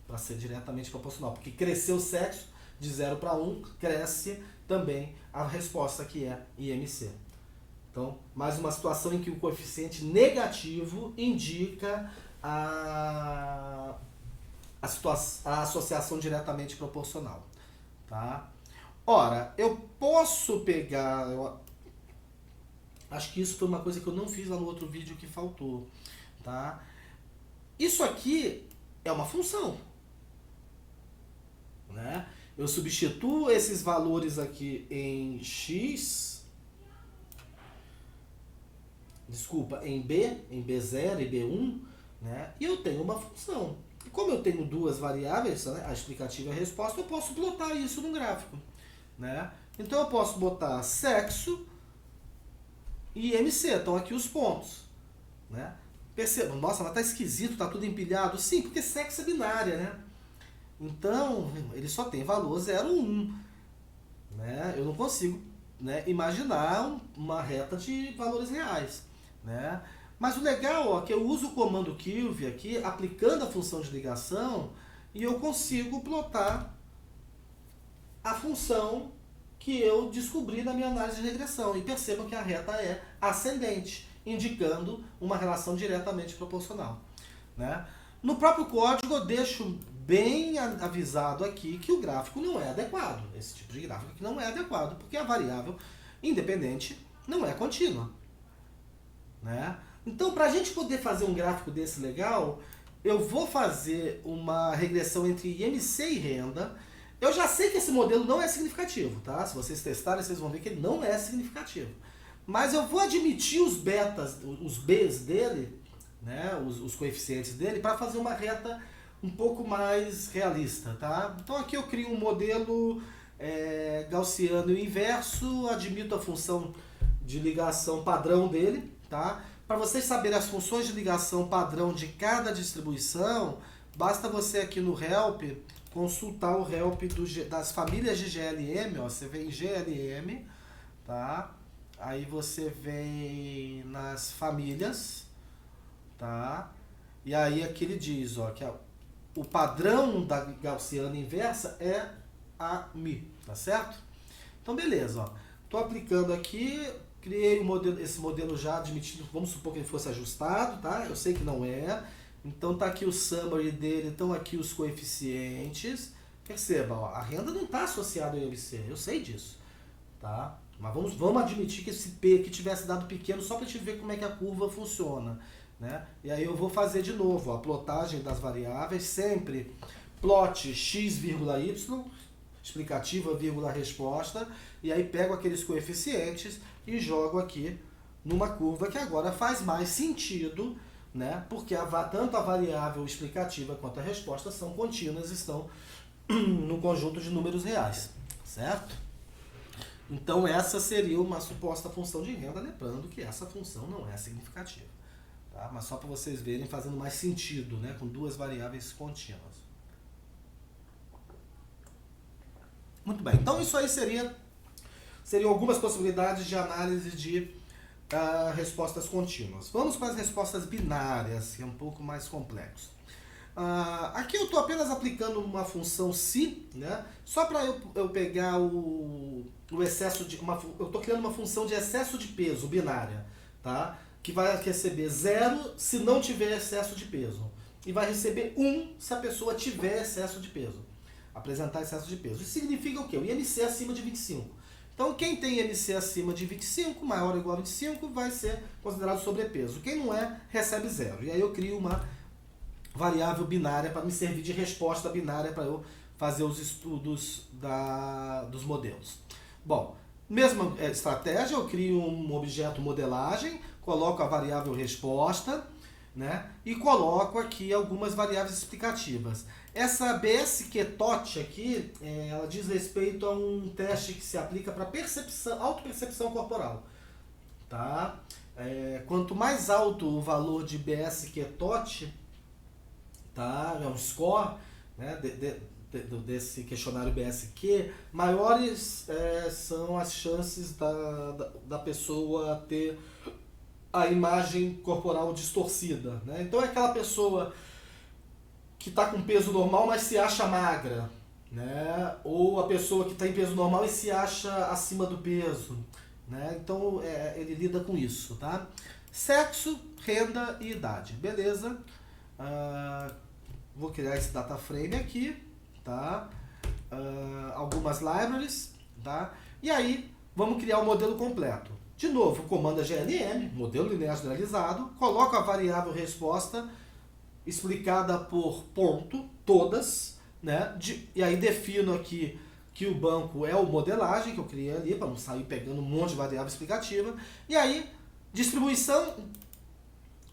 Para ser diretamente proporcional. Porque cresceu o sexo de 0 para 1, cresce também a resposta que é IMC. Então, mais uma situação em que o coeficiente negativo indica a associação diretamente proporcional. Tá? Ora, eu posso pegar... Acho que isso foi uma coisa que eu não fiz lá no outro vídeo que faltou. Tá? Isso aqui é uma função. Né? Eu substituo esses valores aqui em x... Desculpa, em b, em b0 e b1, né? E eu tenho uma função. E como eu tenho duas variáveis, né, a explicativa e a resposta, eu posso plotar isso no gráfico. Né? Então eu posso botar sexo e IMC, estão aqui os pontos. Né? Percebam, nossa, mas tá esquisito, tá tudo empilhado. Sim, porque sexo é binária, né? Então, ele só tem valor 0, 1. Né? Eu não consigo, né, imaginar uma reta de valores reais. Né? Mas o legal é que eu uso o comando Qilv aqui, aplicando a função de ligação, e eu consigo plotar a função que eu descobri na minha análise de regressão. E percebam que a reta é ascendente, indicando uma relação diretamente proporcional, né? No próprio código eu deixo bem avisado aqui que o gráfico não é adequado. Esse tipo de gráfico aqui não é adequado, porque a variável independente não é contínua, né? Então, para a gente poder fazer um gráfico desse legal, eu vou fazer uma regressão entre IMC e renda. Eu já sei que esse modelo não é significativo, tá? Se vocês testarem, vocês vão ver que ele não é significativo. Mas eu vou admitir os betas, os Bs dele, né? Os coeficientes dele, para fazer uma reta um pouco mais realista, tá? Então aqui eu crio um modelo gaussiano inverso, admito a função de ligação padrão dele, tá? Para vocês saberem as funções de ligação padrão de cada distribuição, basta você aqui no help consultar o help das famílias de GLM, ó, você vem em GLM, tá? Aí você vem nas famílias, tá? E aí aqui ele diz, ó, que o padrão da gaussiana inversa é a Mi, tá certo? Então beleza, ó. Tô aplicando aqui, criei esse modelo já admitido, vamos supor que ele fosse ajustado, tá? Eu sei que não é. Então tá aqui o summary dele, estão aqui os coeficientes. Perceba, ó, a renda não está associada ao IMC, eu sei disso, tá? Mas vamos admitir que esse P aqui tivesse dado pequeno só para a gente ver como é que a curva funciona, né? E aí eu vou fazer de novo, ó, a plotagem das variáveis, sempre plot x, y, explicativa, vírgula, resposta, e aí pego aqueles coeficientes e jogo aqui numa curva que agora faz mais sentido, né? Porque tanto a variável explicativa quanto a resposta são contínuas, estão no conjunto de números reais, certo? Então essa seria uma suposta função de renda, lembrando que essa função não é significativa, tá? Mas só para vocês verem fazendo mais sentido, né? Com duas variáveis contínuas. Muito bem, então isso aí seriam algumas possibilidades de análise de respostas contínuas. Vamos para as respostas binárias, que é um pouco mais complexo. Aqui eu estou apenas aplicando uma função si, né? Só para eu pegar o excesso de... eu estou criando uma função de excesso de peso binária, tá? Que vai receber 0 se não tiver excesso de peso. E vai receber 1 se a pessoa tiver excesso de peso. Apresentar excesso de peso. Isso significa o quê? O IMC acima de 25. Então, quem tem IMC acima de 25, maior ou igual a 25, vai ser considerado sobrepeso. Quem não é, recebe 0. E aí eu crio uma variável binária para me servir de resposta binária para eu fazer os estudos dos modelos. Bom, mesma estratégia, eu crio um objeto modelagem, coloco a variável resposta, né? E coloco aqui algumas variáveis explicativas. Essa BSQTOT aqui, ela diz respeito a um teste que se aplica para autopercepção corporal, tá? Quanto mais alto o valor de BSQTOT, tá? É um score, né? Desse questionário BSQ, maiores são as chances da pessoa ter a imagem corporal distorcida, né? Então é aquela pessoa que está com peso normal, mas se acha magra, né? Ou a pessoa que está em peso normal e se acha acima do peso, né? Então ele lida com isso, tá? Sexo, renda e idade, beleza? Vou criar esse data frame aqui, tá? Algumas libraries, tá? E aí vamos criar o modelo completo. De novo, comando GLM, modelo linear generalizado, coloco a variável resposta explicada por ponto, todas, né? E aí defino aqui que o banco é o modelagem que eu criei ali, para não sair pegando um monte de variável explicativa. E aí, distribuição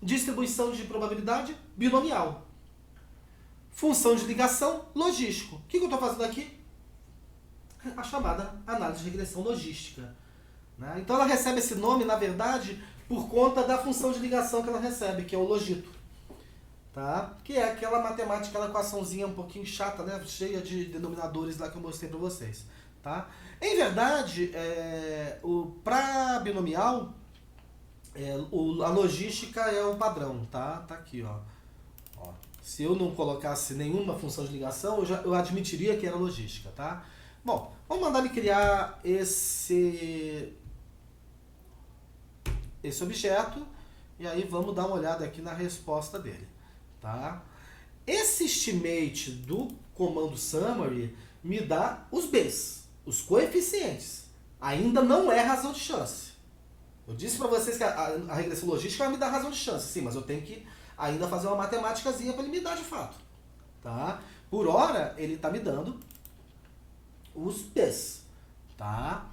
de probabilidade binomial. Função de ligação, logístico. O que eu estou fazendo aqui? A chamada análise de regressão logística, né? Então ela recebe esse nome, na verdade, por conta da função de ligação que ela recebe, que é o logito, tá? Que é aquela matemática, aquela equaçãozinha um pouquinho chata, né? Cheia de denominadores lá que eu mostrei para vocês, tá? Em verdade, para binomial, A logística é o padrão, tá? Tá aqui, ó. Se eu não colocasse nenhuma função de ligação, eu admitiria que era logística, tá? Bom, vamos mandar ele criar esse objeto e aí vamos dar uma olhada aqui na resposta dele, tá? Esse estimate do comando summary me dá os Bs, os coeficientes. Ainda não é razão de chance. Eu disse para vocês que a regressão logística vai me dar razão de chance, sim, mas eu tenho que ainda fazer uma matemáticazinha para ele me dar de fato, tá? Por hora, ele está me dando os Bs, tá?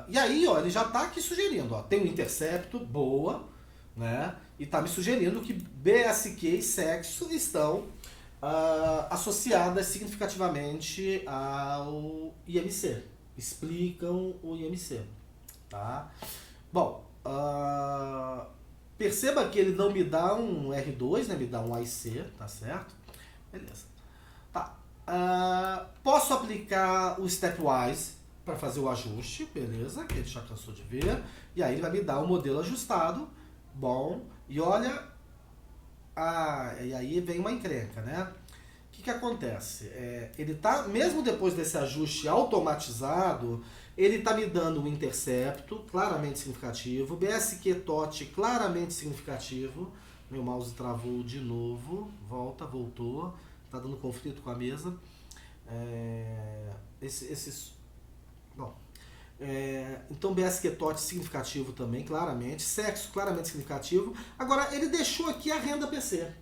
E aí, ó, ele já está aqui sugerindo, ó, tem um intercepto, boa, né? E está me sugerindo que BSQ e sexo estão associadas significativamente ao IMC, explicam o IMC, tá? Bom, perceba que ele não me dá um R2, né? Me dá um AIC, tá certo? Beleza. Tá. Posso aplicar o stepwise para fazer o ajuste, beleza? Que ele já cansou de ver. E aí ele vai me dar um modelo ajustado. Bom, e olha... e aí vem uma encrenca, né? O que acontece? Ele tá, mesmo depois desse ajuste automatizado, ele está me dando um intercepto claramente significativo, BSQ TOT claramente significativo. Meu mouse travou de novo, voltou, está dando conflito com a mesa. Então BSQ TOT significativo também, claramente, sexo claramente significativo. Agora ele deixou aqui a renda PC,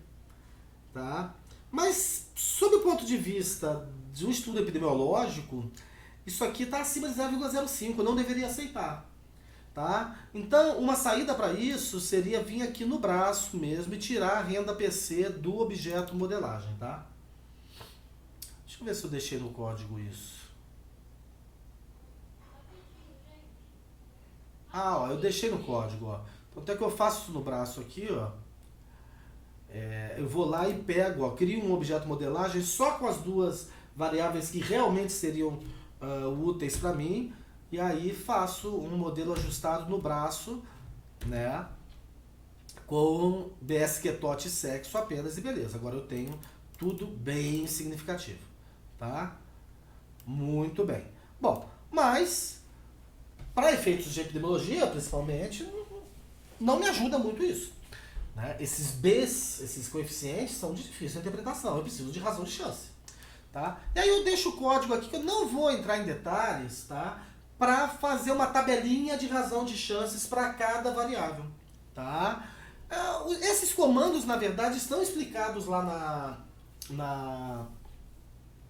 tá? Mas sob o ponto de vista de um estudo epidemiológico, isso aqui está acima de 0,05, não deveria aceitar, tá? Então, uma saída para isso seria vir aqui no braço mesmo e tirar a renda PC do objeto modelagem, tá? Deixa eu ver se eu deixei no código isso. Ó, eu deixei no código, ó. Então, até que eu faço isso no braço aqui, ó. Eu vou lá e pego, ó, crio um objeto modelagem só com as duas variáveis que realmente seriam úteis para mim, e aí faço um modelo ajustado no braço, né, com BSQ TOT e sexo apenas e beleza. Agora eu tenho tudo bem significativo, tá? Muito bem. Bom, mas para efeitos de epidemiologia, principalmente, não me ajuda muito isso, né? Esses Bs, esses coeficientes são de difícil interpretação, eu preciso de razão de chance. Tá? E aí eu deixo o código aqui, que eu não vou entrar em detalhes, tá? Para fazer uma tabelinha de razão de chances para cada variável. Tá? Esses comandos, na verdade, estão explicados lá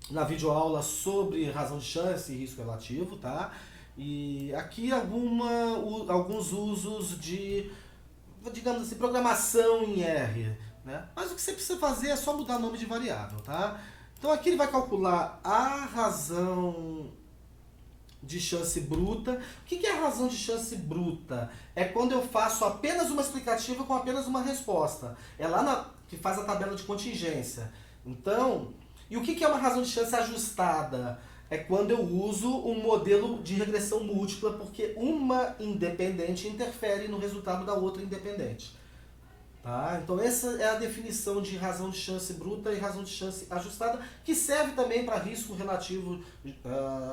na videoaula sobre razão de chance e risco relativo. Tá? E aqui alguns usos de, digamos assim, programação em R. Né? Mas o que você precisa fazer é só mudar o nome de variável. Tá? Então aqui ele vai calcular a razão de chance bruta. O que é a razão de chance bruta? É quando eu faço apenas uma explicativa com apenas uma resposta. É lá que faz a tabela de contingência. Então, e o que é uma razão de chance ajustada? É quando eu uso um modelo de regressão múltipla, porque uma independente interfere no resultado da outra independente. Tá? Então essa é a definição de razão de chance bruta e razão de chance ajustada, que serve também para risco relativo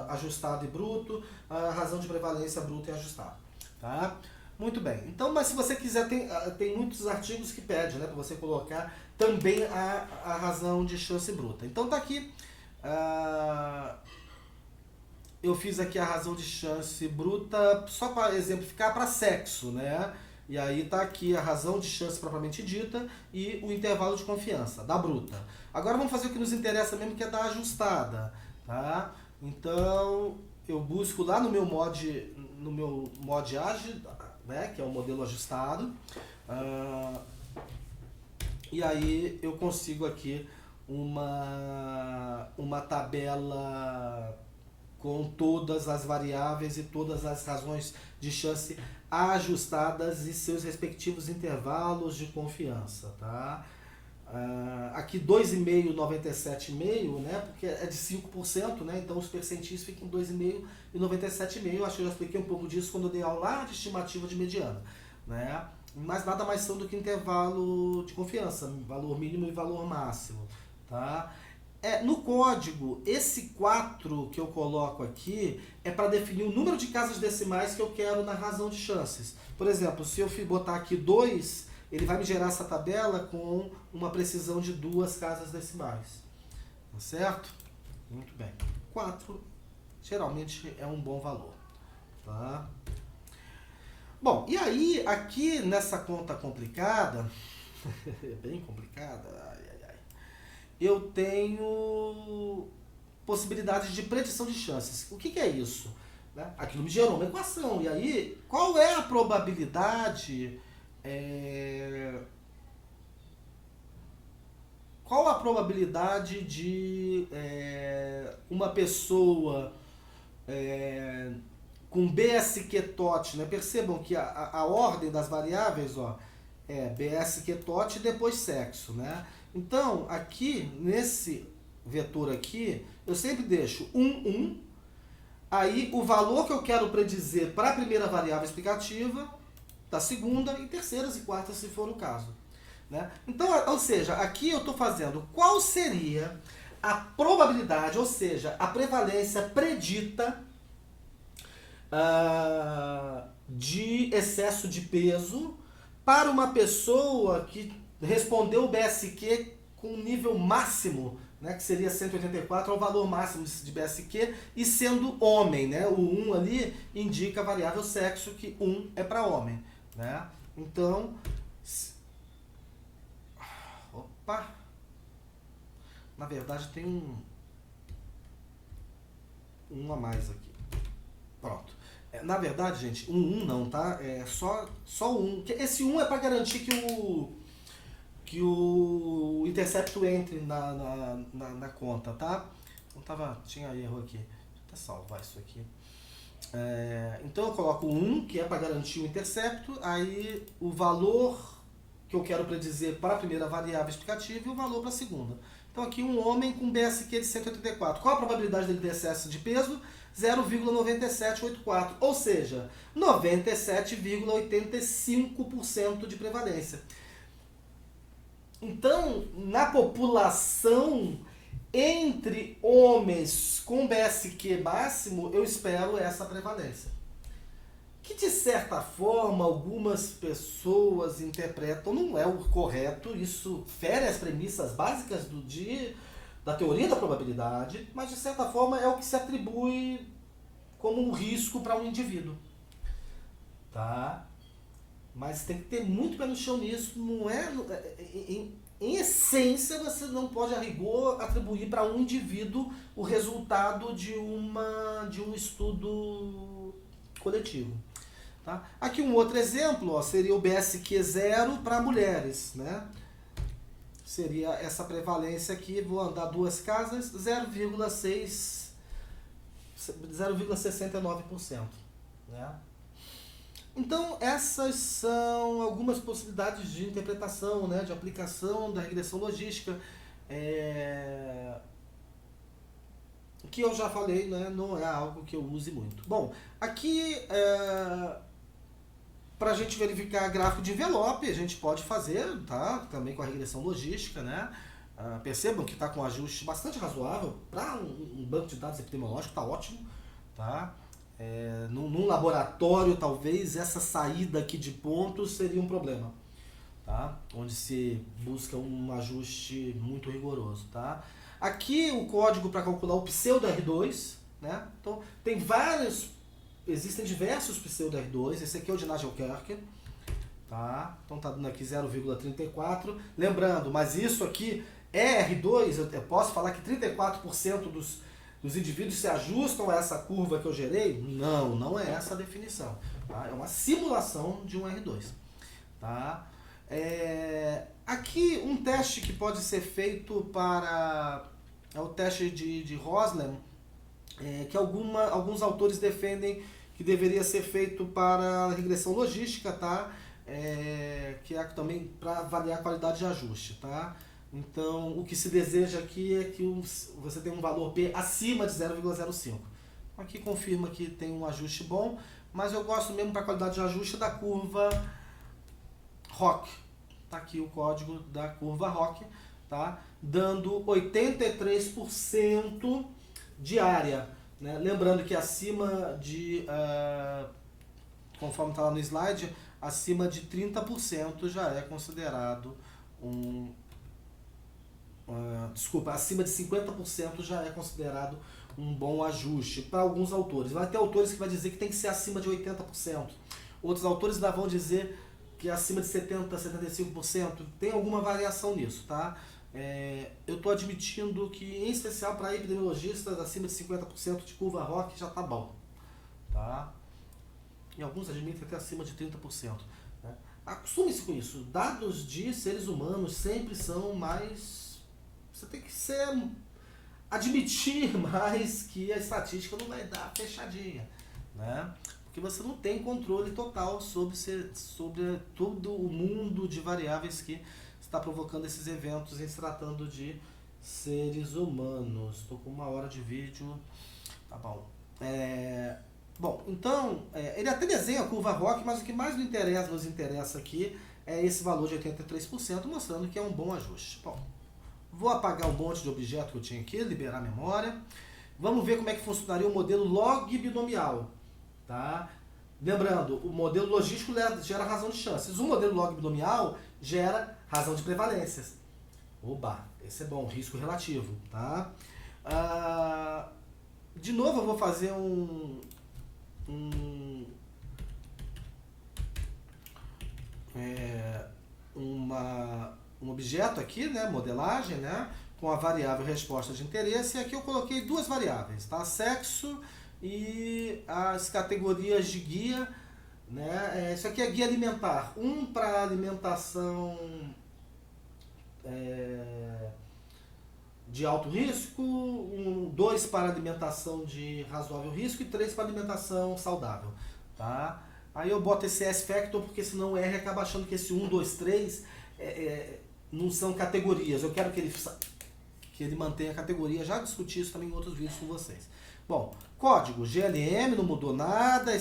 ajustado e bruto, razão de prevalência bruta e ajustada. Tá? Muito bem. Então, mas se você quiser, tem muitos artigos que pedem, né, para você colocar também a razão de chance bruta. Então tá aqui, eu fiz aqui a razão de chance bruta só para exemplificar para sexo, né? E aí está aqui a razão de chance propriamente dita e o intervalo de confiança, da bruta. Agora vamos fazer o que nos interessa mesmo, que é da ajustada. Tá? Então, eu busco lá no meu mod AGE, né, que é o modelo ajustado. E aí eu consigo aqui uma tabela com todas as variáveis e todas as razões de chance ajustadas e seus respectivos intervalos de confiança, tá? Aqui 2,5, 97,5, né? Porque é de 5%, né? Então os percentis ficam em 2,5 e 97,5. Acho que eu já expliquei um pouco disso quando eu dei aula lá de estimativa de mediana, né? Mas nada mais são do que intervalo de confiança, valor mínimo e valor máximo, tá? No código, esse 4 que eu coloco aqui é para definir o número de casas decimais que eu quero na razão de chances. Por exemplo, se eu botar aqui 2, ele vai me gerar essa tabela com uma precisão de 2 casas decimais. Tá certo? Muito bem. 4 geralmente é um bom valor. Tá? Bom, e aí, aqui nessa conta complicada, bem complicada, eu tenho possibilidades de predição de chances. O que é isso? Né? Aquilo me gerou uma equação. E aí, qual é a probabilidade... Qual a probabilidade de uma pessoa com BSQ TOT, né? Percebam que a ordem das variáveis, ó, é BSQ TOT e depois sexo, né? Então, aqui, nesse vetor aqui, eu sempre deixo 1, 1, aí o valor que eu quero predizer para a primeira variável explicativa, da segunda e terceiras e quartas, se for o caso. Né? Então, ou seja, aqui eu estou fazendo qual seria a probabilidade, ou seja, a prevalência predita de excesso de peso para uma pessoa que respondeu o BSQ com nível máximo, né, que seria 184, é o valor máximo de BSQ, e sendo homem, né, o 1 ali indica a variável sexo, que 1 é para homem. Né? Então, opa, na verdade tem um a mais aqui. Pronto. Na verdade, gente, 1 não, tá? É só 1. Esse 1 é para garantir que o intercepto entre na conta, tá? Então tinha erro aqui. Deixa eu até salvar isso aqui. Então eu coloco 1, que é para garantir o intercepto, aí o valor que eu quero predizer para a primeira variável explicativa e o valor para a segunda. Então aqui um homem com BSQ de 184. Qual a probabilidade dele ter excesso de peso? 0,9784, ou seja, 97,85% de prevalência. Então, na população entre homens com BSQ máximo, eu espero essa prevalência. Que de certa forma algumas pessoas interpretam, não é o correto, isso fere as premissas básicas da teoria da probabilidade, mas de certa forma é o que se atribui como um risco para um indivíduo. Tá? Mas tem que ter muito pé no chão nisso, não é... Em essência, você não pode, a rigor, atribuir para um indivíduo o resultado de um estudo coletivo. Tá? Aqui um outro exemplo, ó, seria o BSQ 0 para mulheres. Né? Seria essa prevalência aqui, vou andar 2 casas, 0,69%. Né? Então, essas são algumas possibilidades de interpretação, né, de aplicação da regressão logística, que eu já falei, né, não é algo que eu use muito. Bom, aqui, para a gente verificar gráfico de envelope, a gente pode fazer, tá, também com a regressão logística, né? Percebam que está com um ajuste bastante razoável para um banco de dados epidemiológico, está ótimo, tá? Num laboratório, talvez, essa saída aqui de pontos seria um problema, tá? Onde se busca um ajuste muito rigoroso. Tá? Aqui o código para calcular o pseudo R2, né? Então, existem diversos pseudo R2, esse aqui é o de Nagelkerke, tá? Então está dando aqui 0,34, lembrando, mas isso aqui é R2, eu posso falar que 34% dos indivíduos se ajustam a essa curva que eu gerei? Não, não é essa a definição. Tá? É uma simulação de um R2. Tá? Aqui um teste que pode ser feito é o teste de Roslem, que alguns autores defendem que deveria ser feito para a regressão logística, tá? Que é também para avaliar a qualidade de ajuste. Tá? Então, o que se deseja aqui é que você tenha um valor P acima de 0,05. Aqui confirma que tem um ajuste bom, mas eu gosto mesmo para a qualidade de ajuste da curva ROC. Tá aqui o código da curva ROC, tá? Dando 83% de área, né? Lembrando que acima de, conforme está lá no slide, acima de 30% já é considerado acima de 50% já é considerado um bom ajuste para alguns autores. Vai ter autores que vai dizer que tem que ser acima de 80%. Outros autores ainda vão dizer que é acima de 70%, 75%. Tem alguma variação nisso, tá? Eu estou admitindo que, em especial para epidemiologistas, acima de 50% de curva ROC já está bom, tá? E alguns admitem até acima de 30%. Né? Acostume-se com isso. Dados de seres humanos sempre são mais... Você tem que admitir mais que a estatística não vai dar fechadinha, né? Porque você não tem controle total sobre todo o mundo de variáveis que está provocando esses eventos em se tratando de seres humanos. Estou com 1 hora de vídeo, tá bom. Bom, então, ele até desenha a curva ROC, mas o que mais nos interessa aqui é esse valor de 83%, mostrando que é um bom ajuste. Bom, vou apagar um monte de objeto que eu tinha aqui, liberar a memória. Vamos ver como é que funcionaria o modelo log binomial. Tá? Lembrando, o modelo logístico gera razão de chances. O modelo log binomial gera razão de prevalências. Oba, esse é bom, risco relativo. Tá? De novo eu vou fazer um objeto aqui, né, modelagem, né, com a variável resposta de interesse, e aqui eu coloquei duas variáveis, tá? Sexo e as categorias de guia, né? Isso aqui é guia alimentar, um para alimentação de alto risco, 2 para alimentação de razoável risco e 3 para alimentação saudável, tá? Aí eu boto esse S-factor porque senão o R acaba achando que esse 1, 2, 3 não são categorias. Eu quero que ele mantenha a categoria. Já discuti isso também em outros vídeos com vocês. Bom, código GLM, não mudou nada.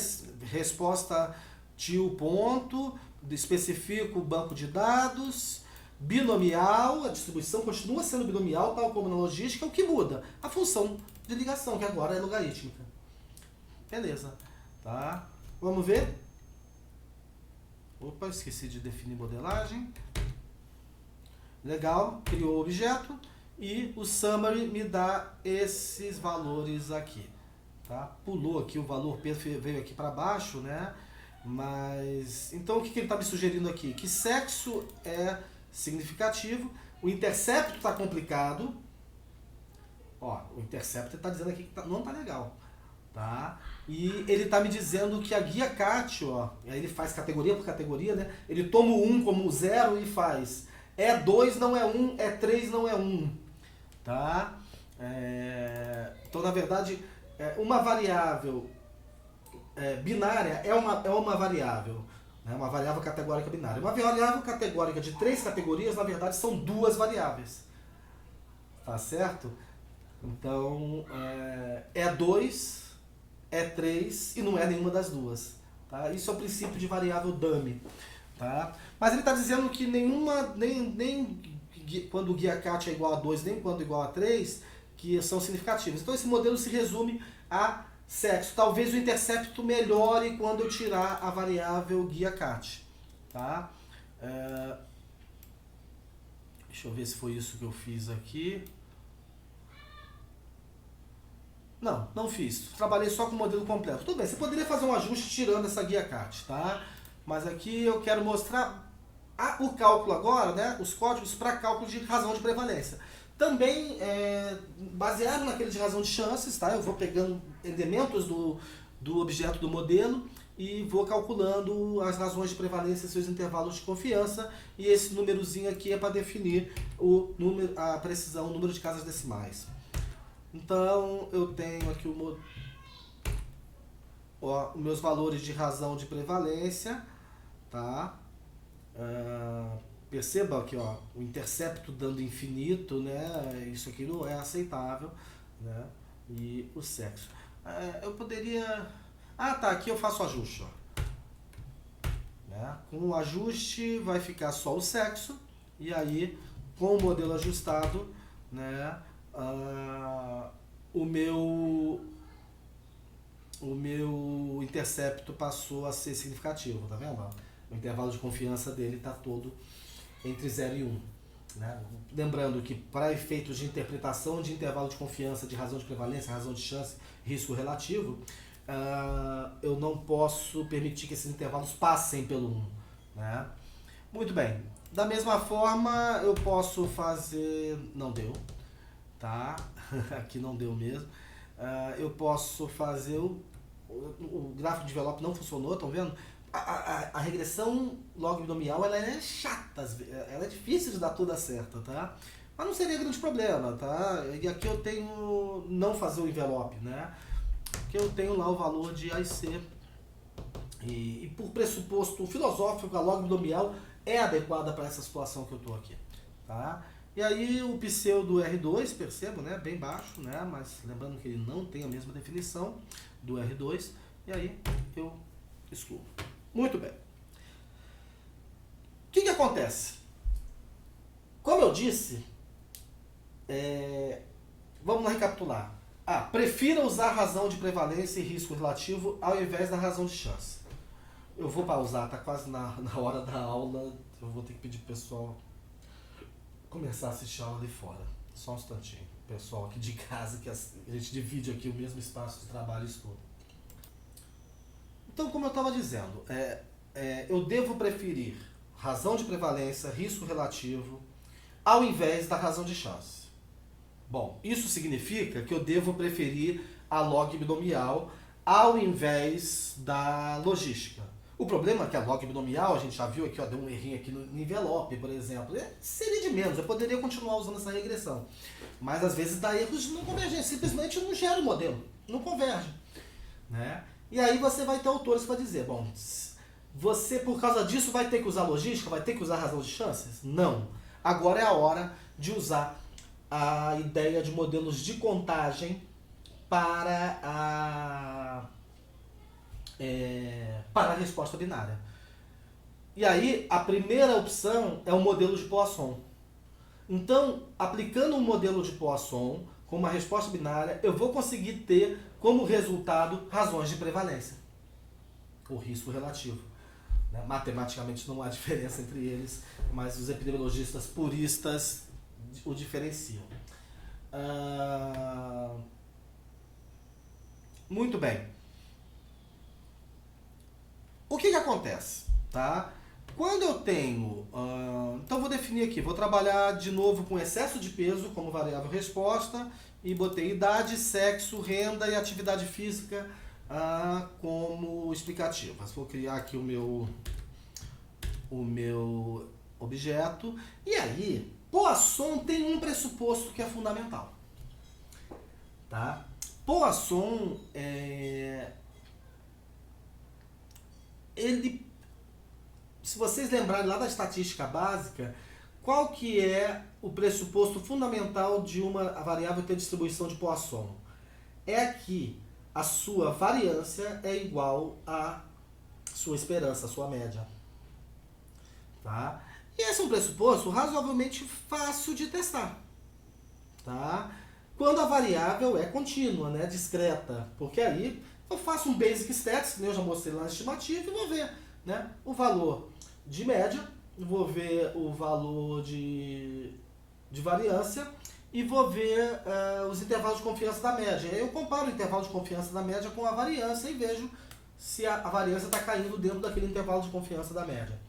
Resposta til ponto, especifico o banco de dados. Binomial, a distribuição continua sendo binomial, tal como na logística. O que muda? A função de ligação, que agora é logarítmica. Beleza. Tá? Vamos ver? Opa, esqueci de definir modelagem. Legal, criou o objeto e o summary me dá esses valores aqui. Tá? Pulou aqui o valor P, veio aqui para baixo, né? Mas então o que ele está me sugerindo aqui? Que sexo é significativo, o intercepto está complicado. Ó, o intercepto está dizendo aqui que não está legal. Tá? E ele está me dizendo que a guia CAT, ó, aí ele faz categoria por categoria, né? Ele toma o 1 como 0 e faz E2 não é 1, E3 não é 1. Tá? Então, na verdade, uma variável binária é uma variável, né? Uma variável categórica binária. Uma variável categórica de 3 categorias, na verdade, são 2 variáveis. Tá certo? Então, E2... E3 e não é nenhuma das duas. Tá? Isso é o princípio de variável dummy. Tá? Mas ele está dizendo que nenhuma, nem quando o guia CAT é igual a 2, nem quando igual a 3, que são significativos. Então esse modelo se resume a sexo. Talvez o intercepto melhore quando eu tirar a variável guia CAT. Tá? Deixa eu ver se foi isso que eu fiz aqui. Não fiz. Trabalhei só com o modelo completo. Tudo bem, você poderia fazer um ajuste tirando essa guia CAT, tá? Mas aqui eu quero mostrar o cálculo agora, né? Os códigos para cálculo de razão de prevalência. Também baseado naquele de razão de chances, tá? Eu vou pegando elementos do objeto do modelo e vou calculando as razões de prevalência e seus intervalos de confiança. E esse númerozinho aqui é para definir a precisão, o número de casas decimais. Então, eu tenho aqui os meus valores de razão de prevalência, tá? perceba aqui, ó, o intercepto dando infinito, né? Isso aqui não é aceitável, né? E o sexo. Eu poderia... Ah, tá, aqui eu faço ajuste, ó. Né? Com o ajuste vai ficar só o sexo, e aí, com o modelo ajustado, né? O meu intercepto passou a ser significativo, tá vendo? O intervalo de confiança dele está todo entre 0 e 1. Né? Lembrando que para efeitos de interpretação de intervalo de confiança, de razão de prevalência, razão de chance, risco relativo, eu não posso permitir que esses intervalos passem pelo 1. Né? Muito bem. Da mesma forma, eu posso fazer... Não deu. Tá? Aqui não deu mesmo. Eu posso fazer... O gráfico de envelope não funcionou, estão vendo? A regressão log-binomial, ela é chata, ela é difícil de dar toda certa, tá? Mas não seria grande problema, tá? E aqui eu tenho não fazer o envelope, né? Aqui eu tenho lá o valor de A e C. E por pressuposto filosófico, a log-binomial é adequada para essa situação que eu estou aqui, tá? E aí o pseudo R2, percebo, né? Bem baixo, né? Mas lembrando que ele não tem a mesma definição do R2. E aí eu excluo. Muito bem. O que acontece? Como eu disse, vamos lá recapitular. Prefira usar a razão de prevalência e risco relativo ao invés da razão de chance. Eu vou pausar, tá quase na hora da aula. Eu vou ter que pedir pro pessoal começar a assistir a aula ali fora. Só um instantinho. Pessoal aqui de casa, que a gente divide aqui o mesmo espaço de trabalho e estudo. Então, como eu estava dizendo, eu devo preferir razão de prevalência, risco relativo, ao invés da razão de chance. Bom, isso significa que eu devo preferir a log binomial ao invés da logística. O problema é que a log binomial, a gente já viu aqui, ó, deu um errinho aqui no envelope, por exemplo. Seria de menos, eu poderia continuar usando essa regressão. Mas às vezes dá erros de não convergência, simplesmente não gera o modelo, não converge. Né? E aí você vai ter autores que vão dizer, bom, você por causa disso vai ter que usar logística, vai ter que usar razão de chances? Não. Agora é a hora de usar a ideia de modelos de contagem para a resposta binária. E aí, a primeira opção é o modelo de Poisson. Então, aplicando um modelo de Poisson com uma resposta binária, eu vou conseguir ter como resultado razões de prevalência, o risco relativo. Matematicamente não há diferença entre eles, mas os epidemiologistas puristas o diferenciam. Muito bem. O que acontece? Tá? Quando eu tenho... então vou definir aqui, vou trabalhar de novo com excesso de peso como variável resposta e botei idade, sexo, renda e atividade física como explicativas. Vou criar aqui o meu objeto. E aí, Poisson tem um pressuposto que é fundamental. Tá? Poisson, se vocês lembrarem lá da estatística básica, qual que é o pressuposto fundamental de uma variável ter distribuição de Poisson? É que a sua variância é igual à sua esperança, a sua média. Tá? E esse é um pressuposto razoavelmente fácil de testar. Tá? Quando a variável é contínua, né, discreta, porque aí eu faço um Basic Stats, que eu já mostrei lá na estimativa, e vou ver, né, o valor de média, vou ver o valor de variância e vou ver os intervalos de confiança da média. Aí eu comparo o intervalo de confiança da média com a variância e vejo se a variância está caindo dentro daquele intervalo de confiança da média.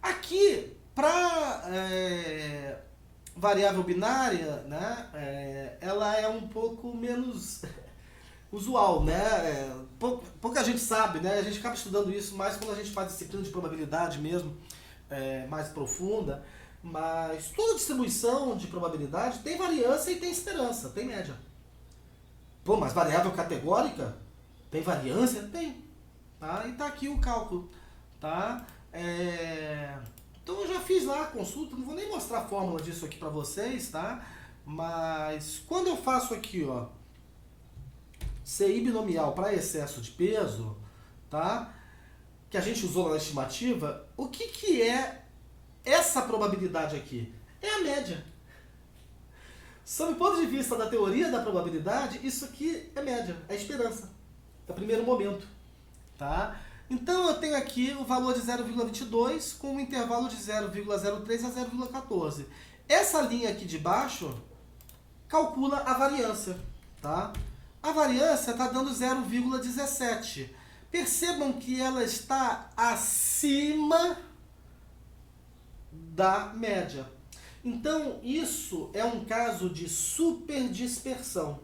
Aqui, para variável binária, né, ela é um pouco menos usual, né? Pouca gente sabe, né? A gente acaba estudando isso mais quando a gente faz disciplina de probabilidade mesmo, mais profunda, mas toda distribuição de probabilidade tem variância e tem esperança, tem média. Pô, mas variável categórica tem variância? Tem. Tá? E tá aqui o cálculo. Tá? Então eu já fiz lá a consulta, não vou nem mostrar a fórmula disso aqui para vocês, tá? Mas quando eu faço aqui, ó, CI binomial para excesso de peso, tá? Que a gente usou na estimativa, o que é essa probabilidade aqui? É a média. Sob o ponto de vista da teoria da probabilidade, isso aqui é média, é esperança. É o primeiro momento, tá? Então eu tenho aqui o valor de 0,22 com um intervalo de 0,03 a 0,14. Essa linha aqui de baixo calcula a variância, tá? A variância está dando 0,17. Percebam que ela está acima da média. Então, isso é um caso de superdispersão,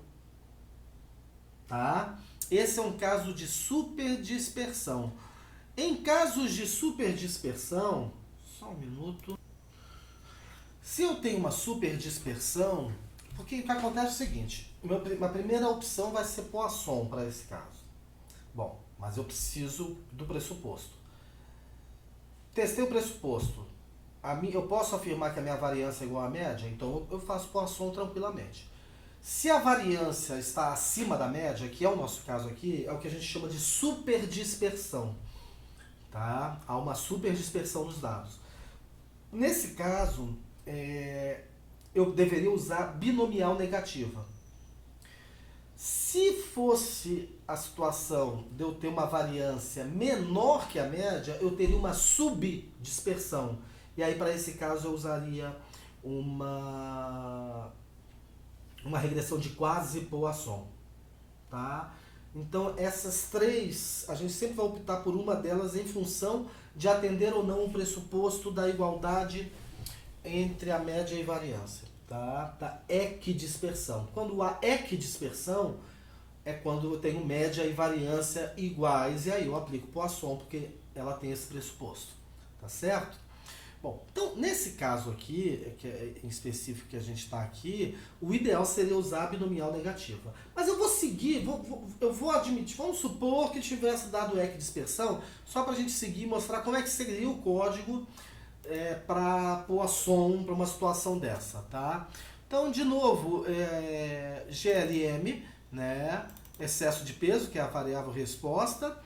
tá? Esse é um caso de superdispersão. Em casos de superdispersão, só um minuto. Se eu tenho uma superdispersão, porque o que acontece é o seguinte, a primeira opção vai ser Poisson para esse caso. Bom, mas eu preciso do pressuposto. Testei o pressuposto. Eu posso afirmar que a minha variância é igual à média? Então eu faço Poisson tranquilamente. Se a variância está acima da média, que é o nosso caso aqui, é o que a gente chama de superdispersão. Tá? Há uma superdispersão nos dados. Nesse caso, eu deveria usar binomial negativa. Se fosse a situação de eu ter uma variância menor que a média, eu teria uma subdispersão. E aí, para esse caso, eu usaria uma regressão de quase Poisson, tá? Então, essas três, a gente sempre vai optar por uma delas em função de atender ou não o pressuposto da igualdade entre a média e variância, tá? Da equidispersão. Quando há equidispersão, é quando eu tenho média e variância iguais, e aí eu aplico Poisson, porque ela tem esse pressuposto, tá certo? Bom, então nesse caso aqui, que é em específico que a gente está aqui, o ideal seria usar a binomial negativa. Mas eu vou seguir, eu vou admitir, vamos supor que tivesse dado equidispersão, só para a gente seguir e mostrar como é que seria o código para Poisson, para uma situação dessa, tá? Então, de novo, GLM, né, excesso de peso, que é a variável resposta,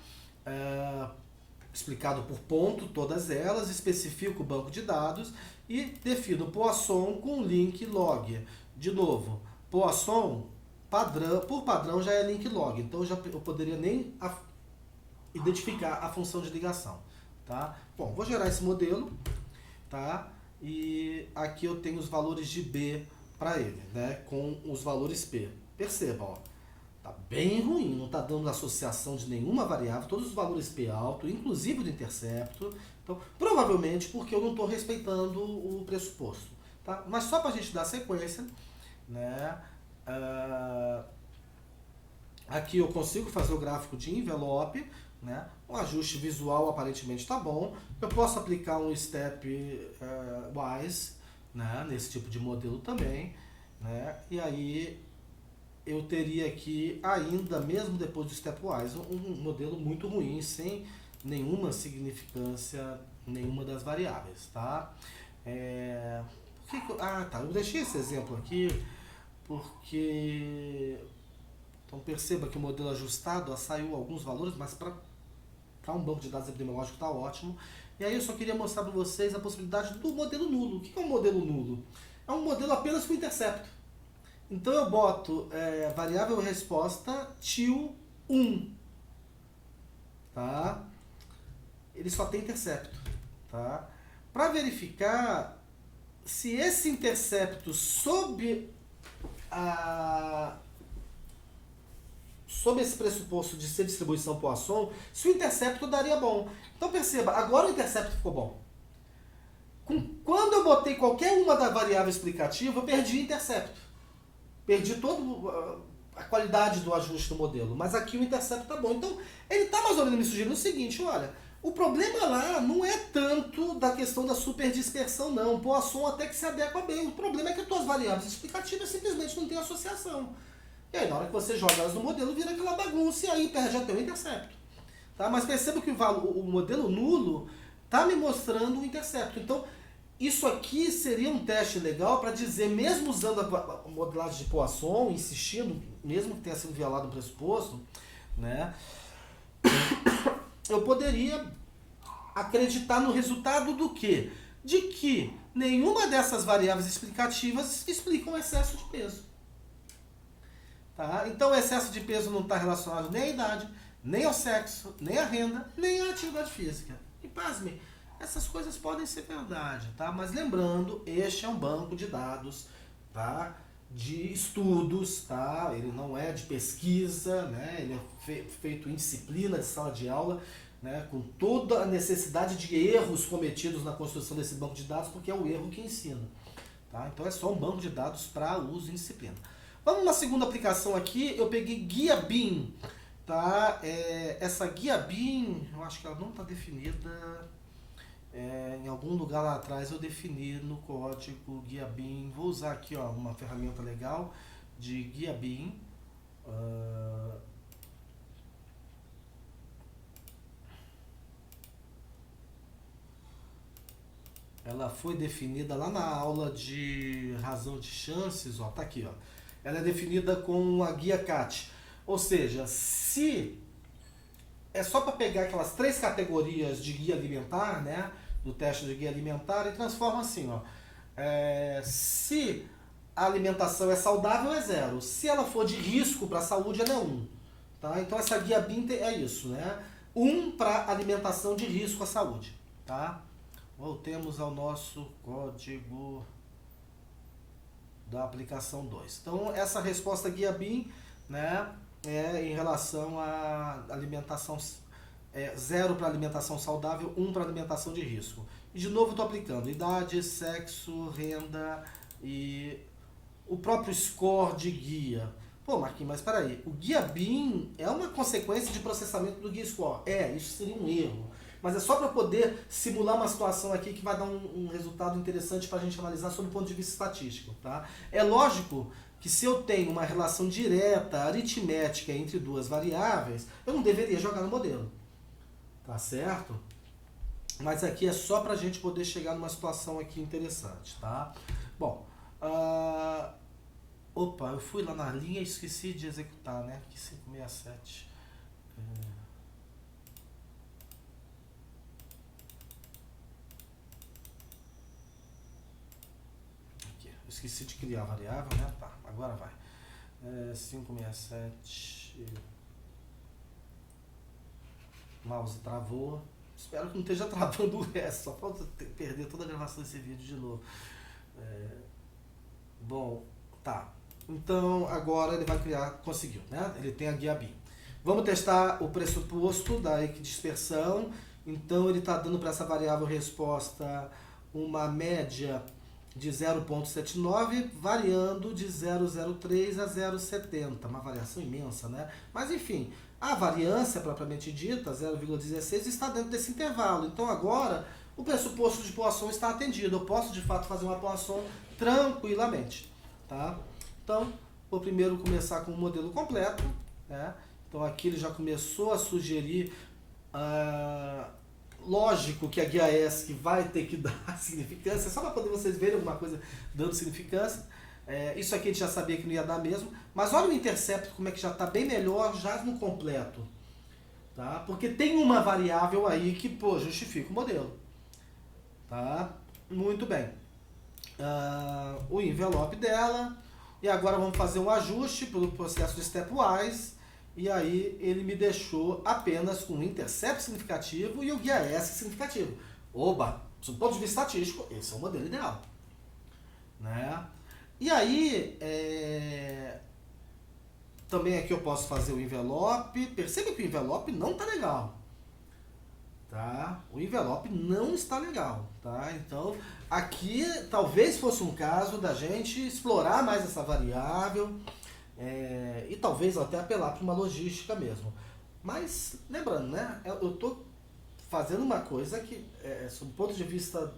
explicado por ponto, todas elas, especifico o banco de dados e defino Poisson com link log. De novo, Poisson, por padrão já é link log, então eu poderia nem identificar a função de ligação. Tá? Bom, vou gerar esse modelo, tá? E aqui eu tenho os valores de B para ele, né? Com os valores P. Perceba, ó. Tá bem ruim, não está dando associação de nenhuma variável, todos os valores P alto, inclusive do intercepto. Então, provavelmente porque eu não estou respeitando o pressuposto. Tá? Mas só para a gente dar sequência, né? Aqui eu consigo fazer o gráfico de envelope, né? O ajuste visual aparentemente está bom. Eu posso aplicar um stepwise, né? Nesse tipo de modelo também, né? E aí eu teria aqui ainda, mesmo depois do stepwise, um modelo muito ruim, sem nenhuma significância, nenhuma das variáveis, tá? Eu deixei esse exemplo aqui porque... Então perceba que o modelo ajustado saiu alguns valores, mas para um banco de dados epidemiológico está ótimo. E aí eu só queria mostrar para vocês a possibilidade do modelo nulo. O que é um modelo nulo? É um modelo apenas com intercepto. Então eu boto variável resposta til 1, tá? Ele só tem intercepto, tá? Para verificar se esse intercepto sob esse pressuposto de ser distribuição Poisson, se o intercepto daria bom. Então perceba, agora o intercepto ficou bom. Quando eu botei qualquer uma da variável explicativa, eu perdi intercepto. Perdi toda a qualidade do ajuste do modelo, mas aqui o intercepto está bom. Então, ele está mais ou menos me sugerindo o seguinte, olha, o problema lá não é tanto da questão da superdispersão, não. O Poisson até que se adequa bem. O problema é que as tuas variáveis explicativas simplesmente não têm associação. E aí, na hora que você joga elas no modelo, vira aquela bagunça e aí perde até o intercepto. Tá? Mas perceba que o modelo nulo, tá me mostrando o intercepto. Então, isso aqui seria um teste legal para dizer, mesmo usando a modelagem de Poisson, insistindo, mesmo que tenha sido violado um pressuposto, né, eu poderia acreditar no resultado do quê? De que nenhuma dessas variáveis explicativas explicam o excesso de peso. Tá? Então o excesso de peso não está relacionado nem à idade, nem ao sexo, nem à renda, nem à atividade física. E pasme, essas coisas podem ser verdade, tá? Mas lembrando, este é um banco de dados, tá? De estudos, tá? Ele não é de pesquisa, né? Ele é feito em disciplina de sala de aula, né? Com toda a necessidade de erros cometidos na construção desse banco de dados, porque é o erro que ensina, tá? Então é só um banco de dados para uso em disciplina. Vamos na segunda aplicação aqui, eu peguei guia BIM, tá? Essa guia BIM, eu acho que ela não está definida, em algum lugar lá atrás eu defini no código guia BIM. Vou usar aqui, ó, uma ferramenta legal de guia BIM. Ela foi definida lá na aula de razão de chances, ó, tá aqui, ó. Ela é definida com a guia CAT. Ou seja, se é só para pegar aquelas 3 categorias de guia alimentar, né, do teste de guia alimentar, e transforma assim, ó. Se a alimentação é saudável, é 0. Se ela for de risco para a saúde, ela é 1. Tá? Então essa guia BIM é isso, né? 1 para alimentação de risco à saúde. Tá? Voltemos ao nosso código da aplicação 2. Então essa resposta guia BIM, né, é em relação à alimentação, 0 para alimentação saudável, 1 para alimentação de risco. E de novo estou aplicando idade, sexo, renda e o próprio score de guia. Pô, Marquinhos, mas espera aí, o guia BIM é uma consequência de processamento do guia score. Isso seria um erro. Mas é só para poder simular uma situação aqui que vai dar um resultado interessante para a gente analisar sob o ponto de vista estatístico. Tá? É lógico que se eu tenho uma relação direta, aritmética entre 2 variáveis, eu não deveria jogar no modelo. Tá certo? Mas aqui é só para a gente poder chegar numa situação aqui interessante. Tá? Bom, opa, eu fui lá na linha e esqueci de executar, né? Aqui 567. Esqueci de criar a variável, né? Tá, agora vai. 567. Mouse travou. Espero que não esteja travando o resto. Só falta perder toda a gravação desse vídeo de novo. Bom, tá. Então agora ele vai criar, conseguiu, né? Ele tem a guia BIM. Vamos testar o pressuposto da equidispersão. Então ele está dando para essa variável resposta uma média de 0,79, variando de 0,03 a 0,70, uma variação imensa, né? Mas enfim, a variância propriamente dita, 0,16, está dentro desse intervalo. Então agora o pressuposto de Poisson está atendido. Eu posso de fato fazer uma Poisson tranquilamente, tá? Então vou primeiro começar com o modelo completo, né? Então aqui ele já começou a sugerir lógico que a guia ESC vai ter que dar significância, só para poder vocês verem alguma coisa dando significância. Isso aqui a gente já sabia que não ia dar mesmo, mas olha o intercepto como é que já está bem melhor já no completo. Tá? Porque tem uma variável aí que justifica o modelo. Tá? Muito bem. O envelope dela, e agora vamos fazer um ajuste pelo processo de stepwise. E aí ele me deixou apenas com um intercepto significativo e o guia S significativo. Oba, do ponto de vista estatístico, esse é o modelo ideal. Né? E aí, também aqui eu posso fazer o envelope. Perceba que o envelope não está legal. Tá? O envelope não está legal. Tá? Então, aqui talvez fosse um caso da gente explorar mais essa variável. E talvez até apelar para uma logística mesmo. Mas, lembrando, né, eu estou fazendo uma coisa que, sob o ponto de vista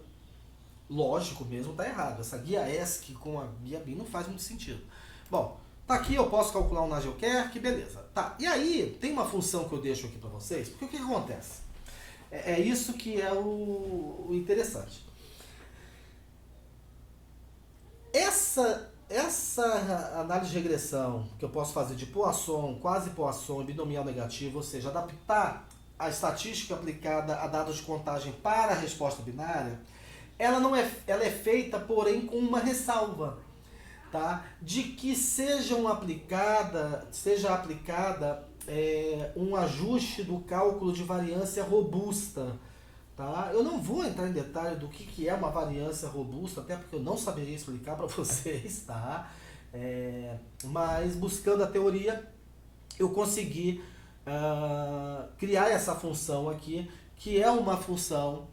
lógico mesmo, está errado. Essa guia ESC com a guia BIM não faz muito sentido. Bom, tá aqui, eu posso calcular um Nagelkerq, beleza. Tá, e aí, tem uma função que eu deixo aqui para vocês, porque o que acontece? É isso que é o interessante. Essa análise de regressão que eu posso fazer de Poisson, quase Poisson e binomial negativo, ou seja, adaptar a estatística aplicada a dados de contagem para a resposta binária, ela é feita, porém, com uma ressalva, tá? De que seja aplicada um ajuste do cálculo de variância robusta. Tá? Eu não vou entrar em detalhe do que é uma variância robusta, até porque eu não saberia explicar para vocês, tá? Mas buscando a teoria, eu consegui criar essa função aqui, que é uma função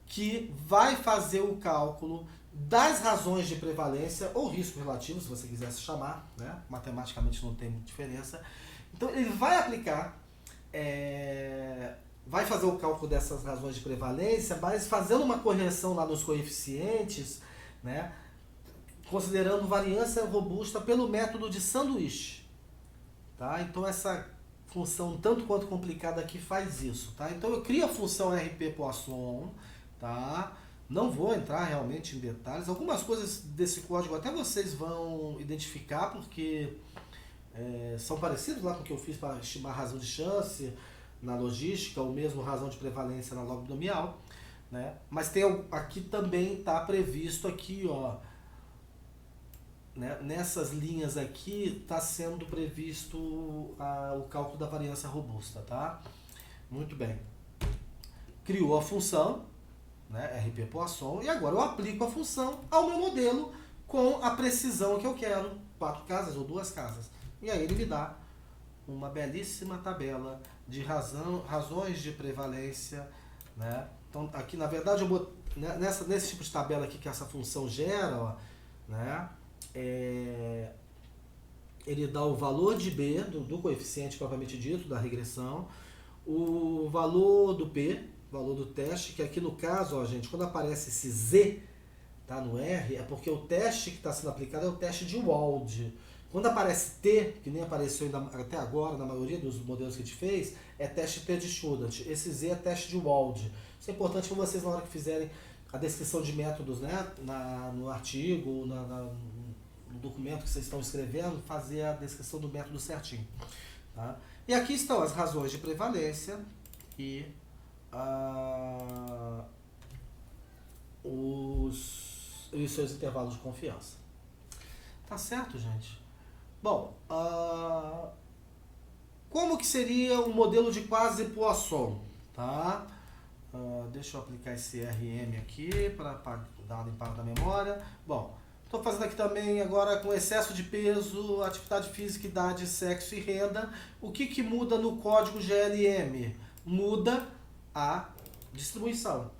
que vai fazer o cálculo das razões de prevalência, ou risco relativo, se você quiser se chamar, né? Matematicamente não tem muita diferença. Então ele vai aplicar, vai fazer o cálculo dessas razões de prevalência, mas fazendo uma correção lá nos coeficientes, né? Considerando variância robusta pelo método de sanduíche. Tá? Então essa função tanto quanto complicada aqui faz isso. Tá? Então eu crio a função RP Poisson, tá? Não vou entrar realmente em detalhes. Algumas coisas desse código até vocês vão identificar, porque são parecidos lá com o que eu fiz para estimar a razão de chance na logística, ou mesmo razão de prevalência na log binomial, né? Mas tem aqui também está previsto aqui, ó, né? Nessas linhas aqui está sendo previsto o cálculo da variância robusta, tá? Muito bem. Criou a função, né? RP Poisson, e agora eu aplico a função ao meu modelo com a precisão que eu quero, 4 casas ou 2 casas. E aí ele me dá uma belíssima tabela de razões de prevalência, né? Então aqui na verdade nesse tipo de tabela aqui que essa função gera, ó, né? Ele dá o valor de B do coeficiente propriamente dito da regressão, o valor do P, valor do teste, que aqui no caso, ó, gente, quando aparece esse Z, tá, no R, é porque o teste que está sendo aplicado é o teste de Wald. Quando aparece T, que nem apareceu até agora na maioria dos modelos que a gente fez, é teste T de Student. Esse Z é teste de Wald. Isso é importante para vocês na hora que fizerem a descrição de métodos, né, no artigo, no documento que vocês estão escrevendo, fazer a descrição do método certinho. Tá? E aqui estão as razões de prevalência e os seus intervalos de confiança. Tá certo, gente? Bom, como que seria um modelo de quase Poisson? Tá? Deixa eu aplicar esse RM aqui para dar uma limpada na memória. Bom, estou fazendo aqui também agora com excesso de peso, atividade física, idade, sexo e renda. O que muda no código GLM? Muda a distribuição.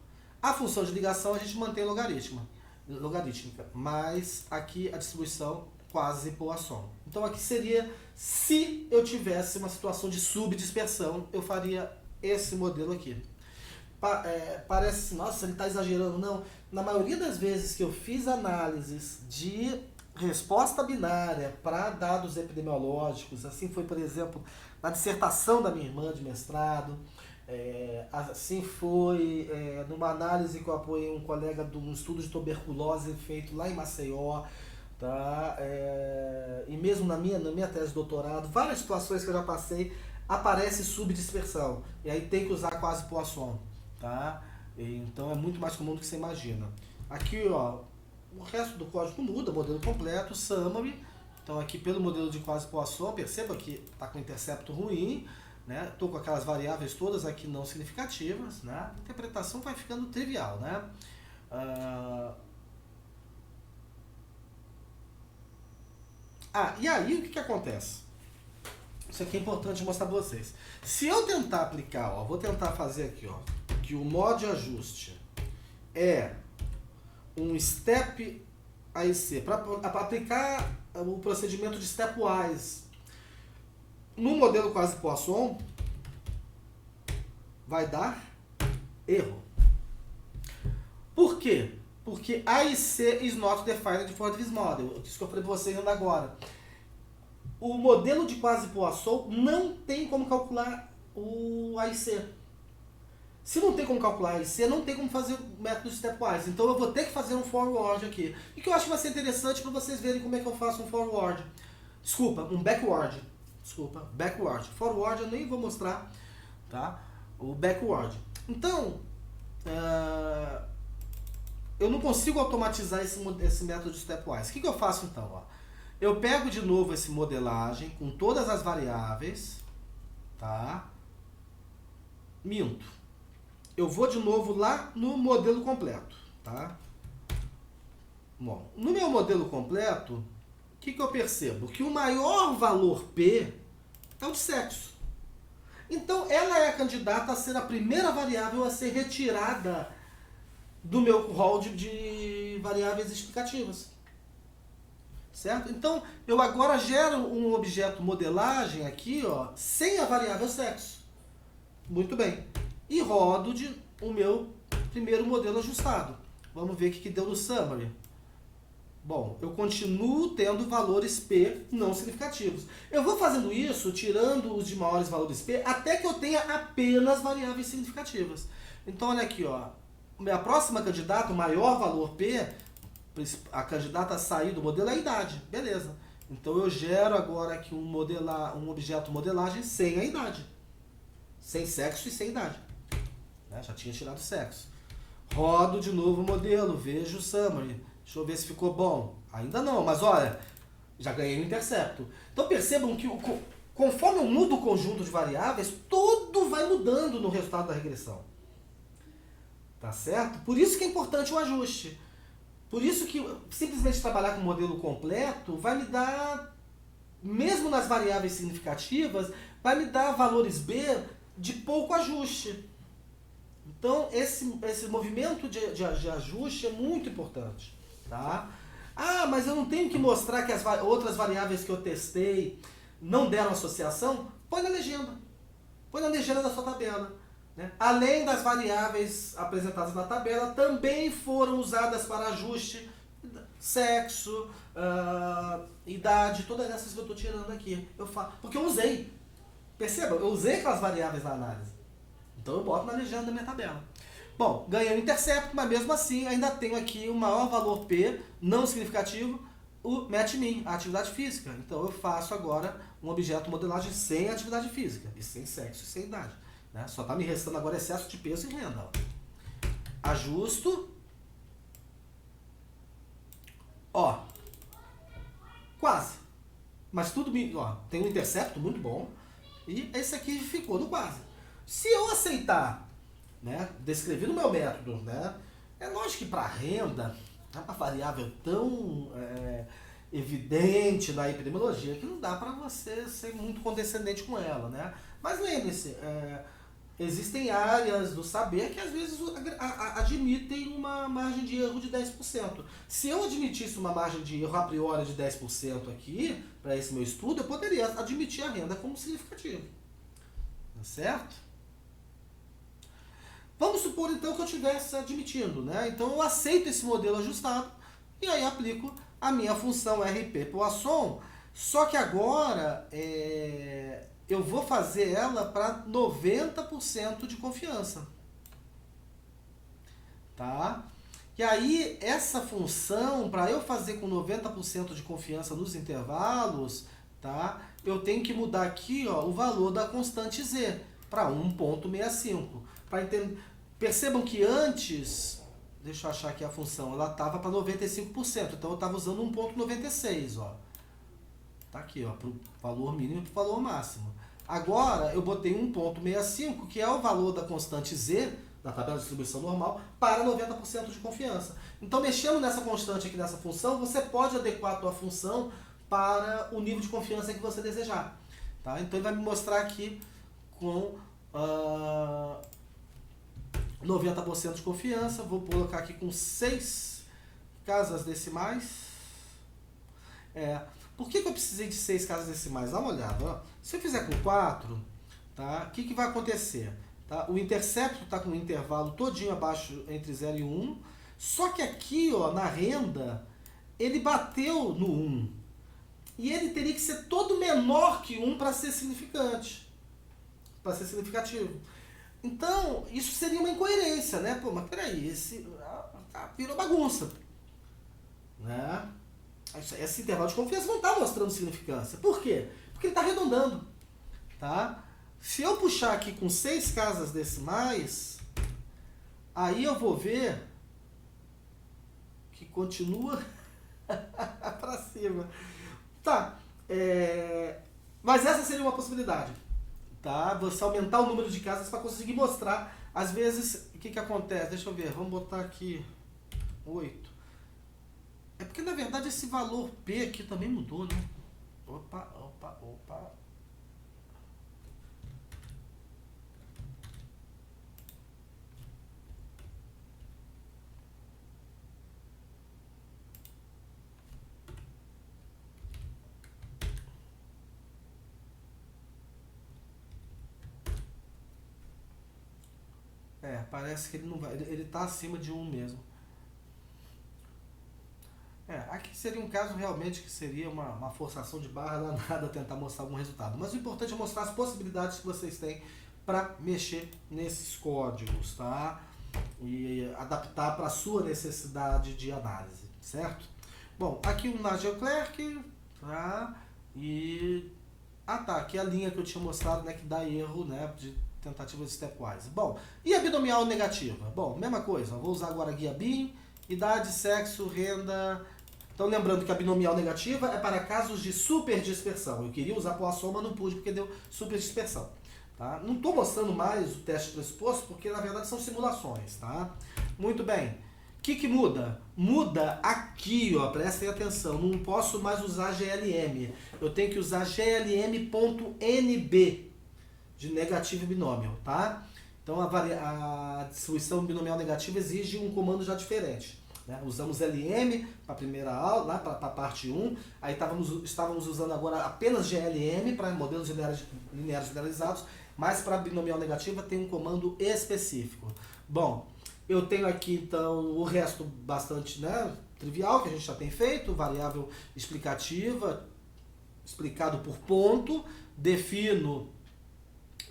A função de ligação a gente mantém logarítmica, mas aqui a distribuição quase Poisson. Então aqui seria, se eu tivesse uma situação de subdispersão, eu faria esse modelo aqui. Parece, nossa, ele está exagerando. Não, na maioria das vezes que eu fiz análises de resposta binária para dados epidemiológicos, assim foi, por exemplo, na dissertação da minha irmã de mestrado, assim foi numa análise que eu apoiei um colega de um estudo de tuberculose feito lá em Maceió, tá? E mesmo na minha tese de doutorado, várias situações que eu já passei, aparece subdispersão, e aí tem que usar quase Poisson, tá? Então é muito mais comum do que você imagina. Aqui, ó, o resto do código muda, modelo completo, summary. Então aqui pelo modelo de quase Poisson, perceba que está com intercepto ruim, né? Estou com aquelas variáveis todas aqui não significativas, né? A interpretação vai ficando trivial, né? E aí o que acontece? Isso aqui é importante mostrar para vocês. Se eu tentar aplicar, ó, vou tentar fazer aqui, ó, que o modo de ajuste é um step AIC, para aplicar o procedimento de stepwise no modelo quase Poisson, vai dar erro. Por quê? Porque AIC is not defined for this model. Isso que eu falei para vocês ainda agora. O modelo de quase Poisson não tem como calcular o AIC. Se não tem como calcular IC, não tem como fazer o método stepwise. Então eu vou ter que fazer um forward aqui. E que eu acho que vai ser interessante para vocês verem como é que eu faço um forward. Desculpa, um backward. Desculpa, backward. Forward eu nem vou mostrar, tá? O backward. Então, eu não consigo automatizar esse método de stepwise. O que eu faço então? Ó? Eu pego de novo esse modelagem com todas as variáveis, tá? Minto. Eu vou de novo lá no modelo completo, tá? Bom, no meu modelo completo, o que eu percebo? Que o maior valor P é o de sexo. Então, ela é a candidata a ser a primeira variável a ser retirada do meu rol de variáveis explicativas. Certo? Então, eu agora gero um objeto modelagem aqui, ó, sem a variável sexo. Muito bem. E rodo o meu primeiro modelo ajustado. Vamos ver o que deu no summary. Bom, eu continuo tendo valores P não significativos. Eu vou fazendo isso, tirando os de maiores valores P, até que eu tenha apenas variáveis significativas. Então, olha aqui, ó. Minha próxima candidata, o maior valor P, a candidata a sair do modelo é a idade. Beleza. Então, eu gero agora aqui um objeto modelagem sem a idade. Sem sexo e sem idade. Né? Já tinha tirado sexo. Rodo de novo o modelo, vejo o summary. Deixa eu ver se ficou bom. Ainda não, mas olha, já ganhei o intercepto. Então percebam que conforme eu mudo o conjunto de variáveis, tudo vai mudando no resultado da regressão. Tá certo? Por isso que é importante o ajuste. Por isso que simplesmente trabalhar com o modelo completo vai me dar, mesmo nas variáveis significativas, vai me dar valores B de pouco ajuste. Então esse movimento de ajuste é muito importante. Tá? Ah, mas eu não tenho que mostrar que as outras variáveis que eu testei não deram associação? Põe na legenda. Põe na legenda da sua tabela. Né? Além das variáveis apresentadas na tabela, também foram usadas para ajuste sexo, idade, todas essas que eu estou tirando aqui. Porque eu usei. Perceba, eu usei aquelas variáveis na análise. Então eu boto na legenda da minha tabela. Bom, ganhei o intercepto, mas mesmo assim ainda tenho aqui o maior valor P, não significativo, o match-min, a atividade física. Então eu faço agora um objeto modelagem sem atividade física, e sem sexo e sem idade. Né? Só está me restando agora excesso de peso e renda. Ó. Ajusto. Ó, quase. Mas tudo tem um intercepto muito bom, e esse aqui ficou no quase. Se eu aceitar, né, descrever no meu método, né, é lógico que para renda é uma variável tão evidente na epidemiologia que não dá para você ser muito condescendente com ela, né? Mas lembre-se, existem áreas do saber que às vezes admitem uma margem de erro de 10%. Se eu admitisse uma margem de erro a priori de 10% aqui, para esse meu estudo, eu poderia admitir a renda como significativa. Tá certo? Vamos supor então que eu estivesse admitindo, né? Então eu aceito esse modelo ajustado e aí aplico a minha função RP Poisson, só que agora eu vou fazer ela para 90% de confiança. Tá? E aí essa função, para eu fazer com 90% de confiança nos intervalos, tá? Eu tenho que mudar aqui, ó, o valor da constante Z para 1,65. Para entender. Percebam que antes, deixa eu achar aqui a função, ela estava para 95%, então eu estava usando 1,96, ó. Tá aqui, ó, para o valor mínimo e para o valor máximo. Agora eu botei 1,65, que é o valor da constante Z, da tabela de distribuição normal, para 90% de confiança. Então, mexendo nessa constante aqui nessa função, você pode adequar a sua função para o nível de confiança que você desejar. Tá? Então, ele vai me mostrar aqui com 90% de confiança. Vou colocar aqui com 6 casas decimais. Por que eu precisei de 6 casas decimais? Dá uma olhada. Ó. Se eu fizer com 4, tá? O que vai acontecer? Tá? O intercepto está com um intervalo todinho abaixo entre 0 e 1. Só que aqui, ó, na renda, ele bateu no 1. E ele teria que ser todo menor que 1 para ser significante. Para ser significativo. Então, isso seria uma incoerência, né? Pô, mas peraí, virou bagunça. Né? Esse intervalo de confiança não está mostrando significância. Por quê? Porque ele está arredondando. Tá? Se eu puxar aqui com 6 casas decimais, aí eu vou ver que continua para cima. Tá. Mas essa seria uma possibilidade. Tá? Você aumentar o número de casas para conseguir mostrar. Às vezes, o que acontece? Deixa eu ver, vamos botar aqui 8. É porque na verdade esse valor P aqui também mudou, né? Opa. Parece que ele não vai. Ele tá acima de 1 mesmo. Aqui seria um caso realmente que seria uma forçação de barra danada tentar mostrar algum resultado. Mas o importante é mostrar as possibilidades que vocês têm para mexer nesses códigos, tá? E adaptar para a sua necessidade de análise, certo? Bom, aqui o Nagioclerc, tá? E... aqui a linha que eu tinha mostrado, né, que dá erro, né, de tentativa de stepwise. Bom, e a binomial negativa? Bom, mesma coisa, vou usar agora a guia BIM, idade, sexo, renda. Então lembrando que a binomial negativa é para casos de superdispersão. Eu queria usar Poisson, mas não pude porque deu superdispersão. Tá? Não estou mostrando mais o teste pressuposto porque na verdade são simulações. Tá? Muito bem. O que muda? Muda aqui, ó, prestem atenção, não posso mais usar GLM. Eu tenho que usar GLM.NB de negativo binômio, tá? Então a distribuição binomial negativa exige um comando já diferente. Né? Usamos LM para a primeira aula, lá para a parte 1, aí estávamos usando agora apenas GLM para modelos lineares generalizados, mas para a binomial negativa tem um comando específico. Bom, eu tenho aqui então o resto bastante, né, trivial, que a gente já tem feito, variável explicativa, explicado por ponto, defino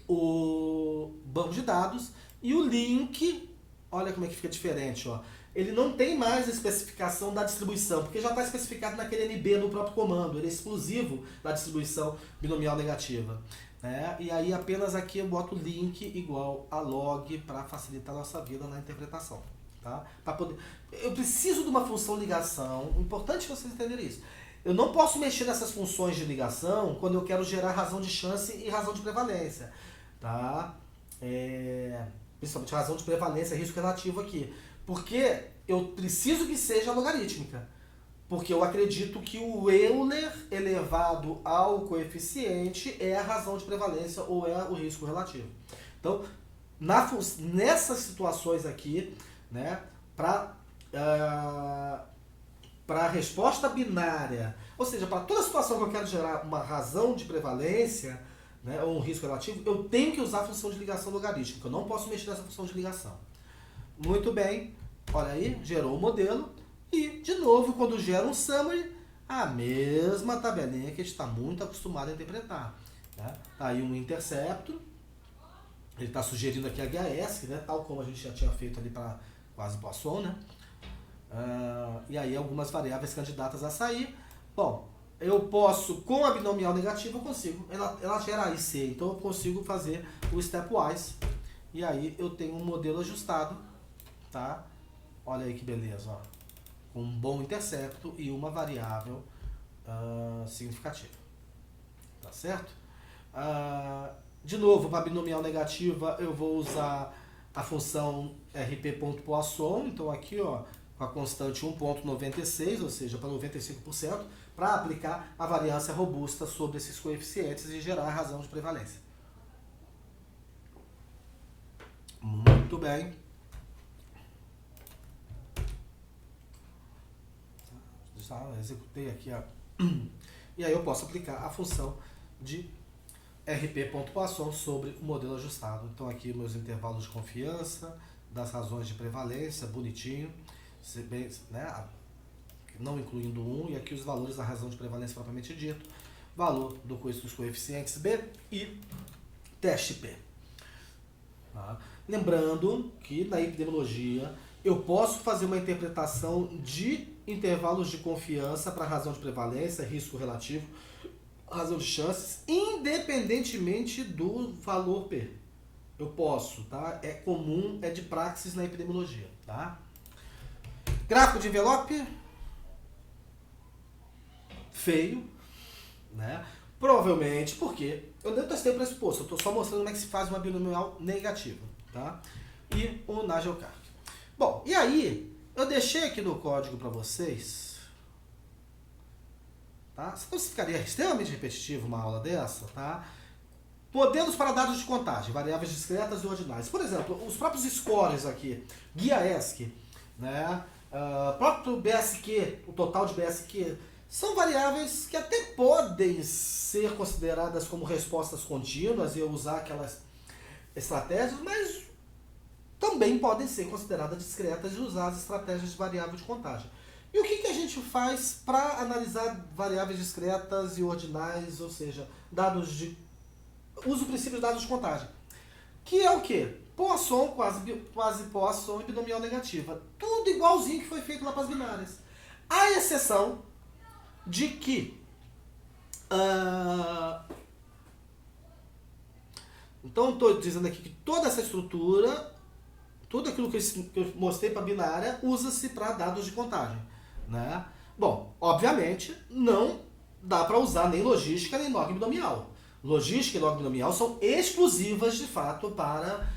o banco de dados e o link, olha como é que fica diferente, ó. Ele não tem mais a especificação da distribuição, porque já está especificado naquele NB no próprio comando, ele é exclusivo da distribuição binomial negativa. Né? E aí apenas aqui eu boto o link igual a log para facilitar a nossa vida na interpretação. Tá? Eu preciso de uma função ligação, importante vocês entenderem isso. Eu não posso mexer nessas funções de ligação quando eu quero gerar razão de chance e razão de prevalência. Tá? Principalmente razão de prevalência, risco relativo aqui. Porque eu preciso que seja logarítmica. Porque eu acredito que o Euler elevado ao coeficiente é a razão de prevalência ou é o risco relativo. Então, nessas situações aqui, né, para a resposta binária, ou seja, para toda situação que eu quero gerar uma razão de prevalência, né, ou um risco relativo, eu tenho que usar a função de ligação logarítmica. Eu não posso mexer nessa função de ligação. Muito bem, olha aí, gerou o modelo. E, de novo, quando gera um summary, a mesma tabelinha que a gente está muito acostumado a interpretar. Né? Tá aí um intercepto, ele está sugerindo aqui HS, né? Tal como a gente já tinha feito ali para quase Poisson, né? E aí algumas variáveis candidatas a sair. Bom, eu posso, com a binomial negativa, eu consigo, ela gera IC, então eu consigo fazer o stepwise, e aí eu tenho um modelo ajustado, tá? Olha aí que beleza, ó. Com um bom intercepto e uma variável significativa. Tá certo? De novo, para binomial negativa, eu vou usar a função rp.poisson. Então aqui, ó, com a constante 1,96, ou seja, para 95%, para aplicar a variância robusta sobre esses coeficientes e gerar a razão de prevalência. Muito bem. Já executei aqui e aí eu posso aplicar a função de rp.poisson sobre o modelo ajustado. Então aqui meus intervalos de confiança, das razões de prevalência, bonitinho, né, não incluindo 1, e aqui os valores da razão de prevalência propriamente dito, valor dos coeficientes B e teste P. Tá? Lembrando que na epidemiologia eu posso fazer uma interpretação de intervalos de confiança para razão de prevalência, risco relativo, razão de chances, independentemente do valor P. Eu posso, tá? É comum, é de praxis na epidemiologia, tá? Gráfico de envelope. Feio, né? Provavelmente porque eu não testei o pressuposto, eu estou só mostrando como é que se faz uma binomial negativa, tá? E o Nagelkart. Bom, e aí, eu deixei aqui no código para vocês, tá? Senão ficaria extremamente repetitivo uma aula dessa, tá? Modelos para dados de contagem, variáveis discretas e ordinais. Por exemplo, os próprios scores aqui, guia ESC, né? Próprio BSQ, o total de BSQ, são variáveis que até podem ser consideradas como respostas contínuas e eu usar aquelas estratégias, mas também podem ser consideradas discretas e usar as estratégias de variável de contagem. E o que a gente faz para analisar variáveis discretas e ordinais, ou seja, dados de... uso o princípio de dados de contagem, que é o quê? Poisson, quase Poisson e binomial negativa. Tudo igualzinho que foi feito lá para as binárias. A exceção de que então estou dizendo aqui que toda essa estrutura, tudo aquilo que eu mostrei para binária, usa-se para dados de contagem, né? Bom, obviamente não dá para usar nem logística nem log binomial. Logística e log binomial são exclusivas de fato para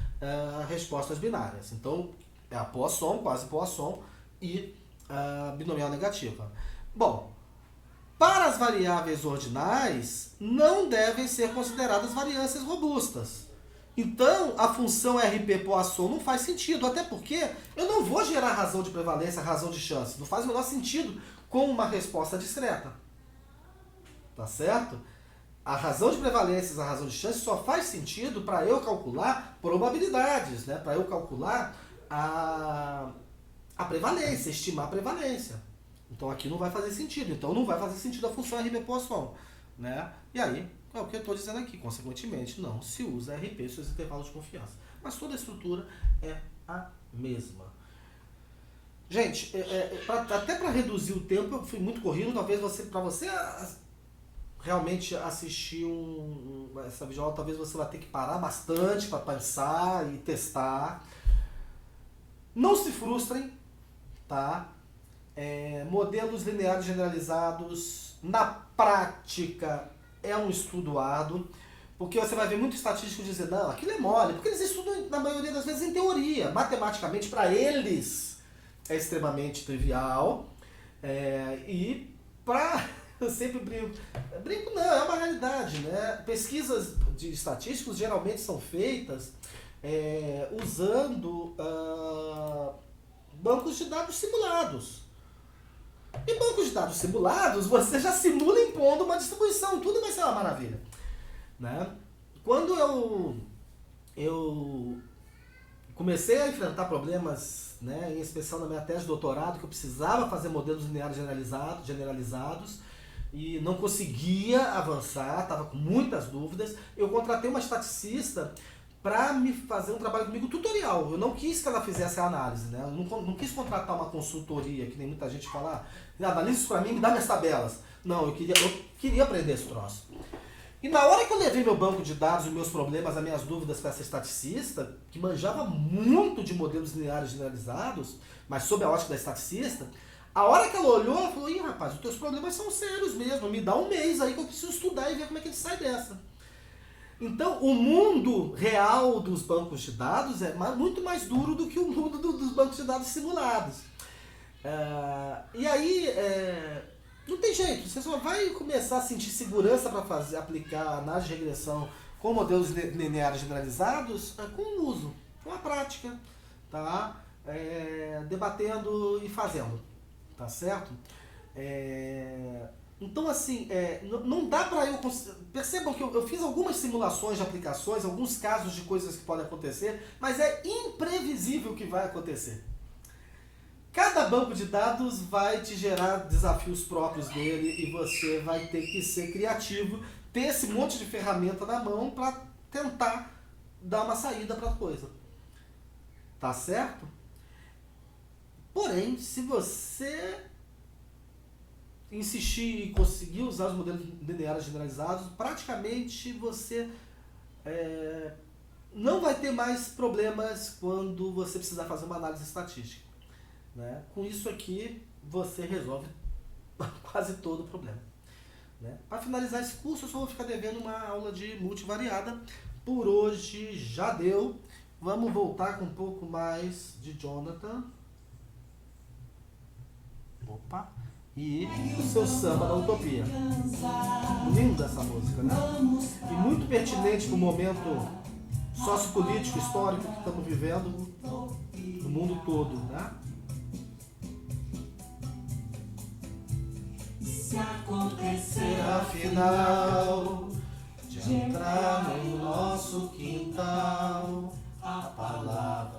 respostas binárias. Então é a Poisson, quase Poisson e binomial negativa. Bom, para as variáveis ordinais, não devem ser consideradas variâncias robustas. Então, a função RP Poisson não faz sentido, até porque eu não vou gerar razão de prevalência, razão de chance. Não faz o menor sentido com uma resposta discreta. Tá certo? A razão de prevalência e a razão de chance só faz sentido para eu calcular probabilidades, né? Para eu calcular a prevalência, estimar a prevalência. Então aqui não vai fazer sentido. Então não vai fazer sentido a função RP Poisson, né? E aí, é o que eu estou dizendo aqui. Consequentemente, não se usa RP seus intervalos de confiança. Mas toda a estrutura é a mesma. Gente, até para reduzir o tempo, eu fui muito corrido. Talvez para você realmente assistir essa videoaula, talvez você vai ter que parar bastante para pensar e testar. Não se frustrem, tá? Modelos lineares generalizados, na prática, é um estudo árduo, porque você vai ver muito estatístico dizer, não, aquilo é mole, porque eles estudam, na maioria das vezes, em teoria. Matematicamente, para eles, é extremamente trivial, e para... Eu sempre brinco não, é uma realidade, né? Pesquisas de estatísticos geralmente são feitas usando bancos de dados simulados. E bancos de dados simulados, você já simula impondo uma distribuição, tudo vai ser uma maravilha, né? Quando eu comecei a enfrentar problemas, né, em especial na minha tese de doutorado, que eu precisava fazer modelos lineares generalizados, e não conseguia avançar, estava com muitas dúvidas, eu contratei uma estaticista para me fazer um trabalho comigo tutorial. Eu não quis que ela fizesse a análise, né? Eu não quis contratar uma consultoria, que nem muita gente fala, analisa isso para mim, me dá minhas tabelas. Não, eu queria aprender esse troço. E na hora que eu levei meu banco de dados, os meus problemas, as minhas dúvidas para essa estaticista, que manjava muito de modelos lineares generalizados, mas sob a ótica da estaticista, a hora que ela olhou, ela falou, ih, rapaz, os teus problemas são sérios mesmo, me dá um mês aí que eu preciso estudar e ver como é que ele sai dessa. Então, o mundo real dos bancos de dados é muito mais duro do que o mundo dos bancos de dados simulados. E aí, não tem jeito, você só vai começar a sentir segurança para aplicar análise de regressão com modelos lineares generalizados com o uso, com a prática, tá? Debatendo e fazendo. Tá certo? Então, assim, não dá para eu... Percebam que eu fiz algumas simulações de aplicações, alguns casos de coisas que podem acontecer, mas é imprevisível o que vai acontecer. Cada banco de dados vai te gerar desafios próprios dele e você vai ter que ser criativo, ter esse monte de ferramenta na mão para tentar dar uma saída para a coisa. Tá certo? Porém, se você insistir e conseguir usar os modelos lineares generalizados, praticamente você não vai ter mais problemas quando você precisar fazer uma análise estatística, né? Com isso aqui, você resolve quase todo o problema, né? Para finalizar esse curso, eu só vou ficar devendo uma aula de multivariada. Por hoje já deu. Vamos voltar com um pouco mais de Jonathan. Opa! E o seu Samba da Utopia. Linda essa música, né? E muito pertinente para o momento sociopolítico, histórico que estamos vivendo no mundo todo, né? Se acontecer Afinal, de entrar no nosso quintal, a palavra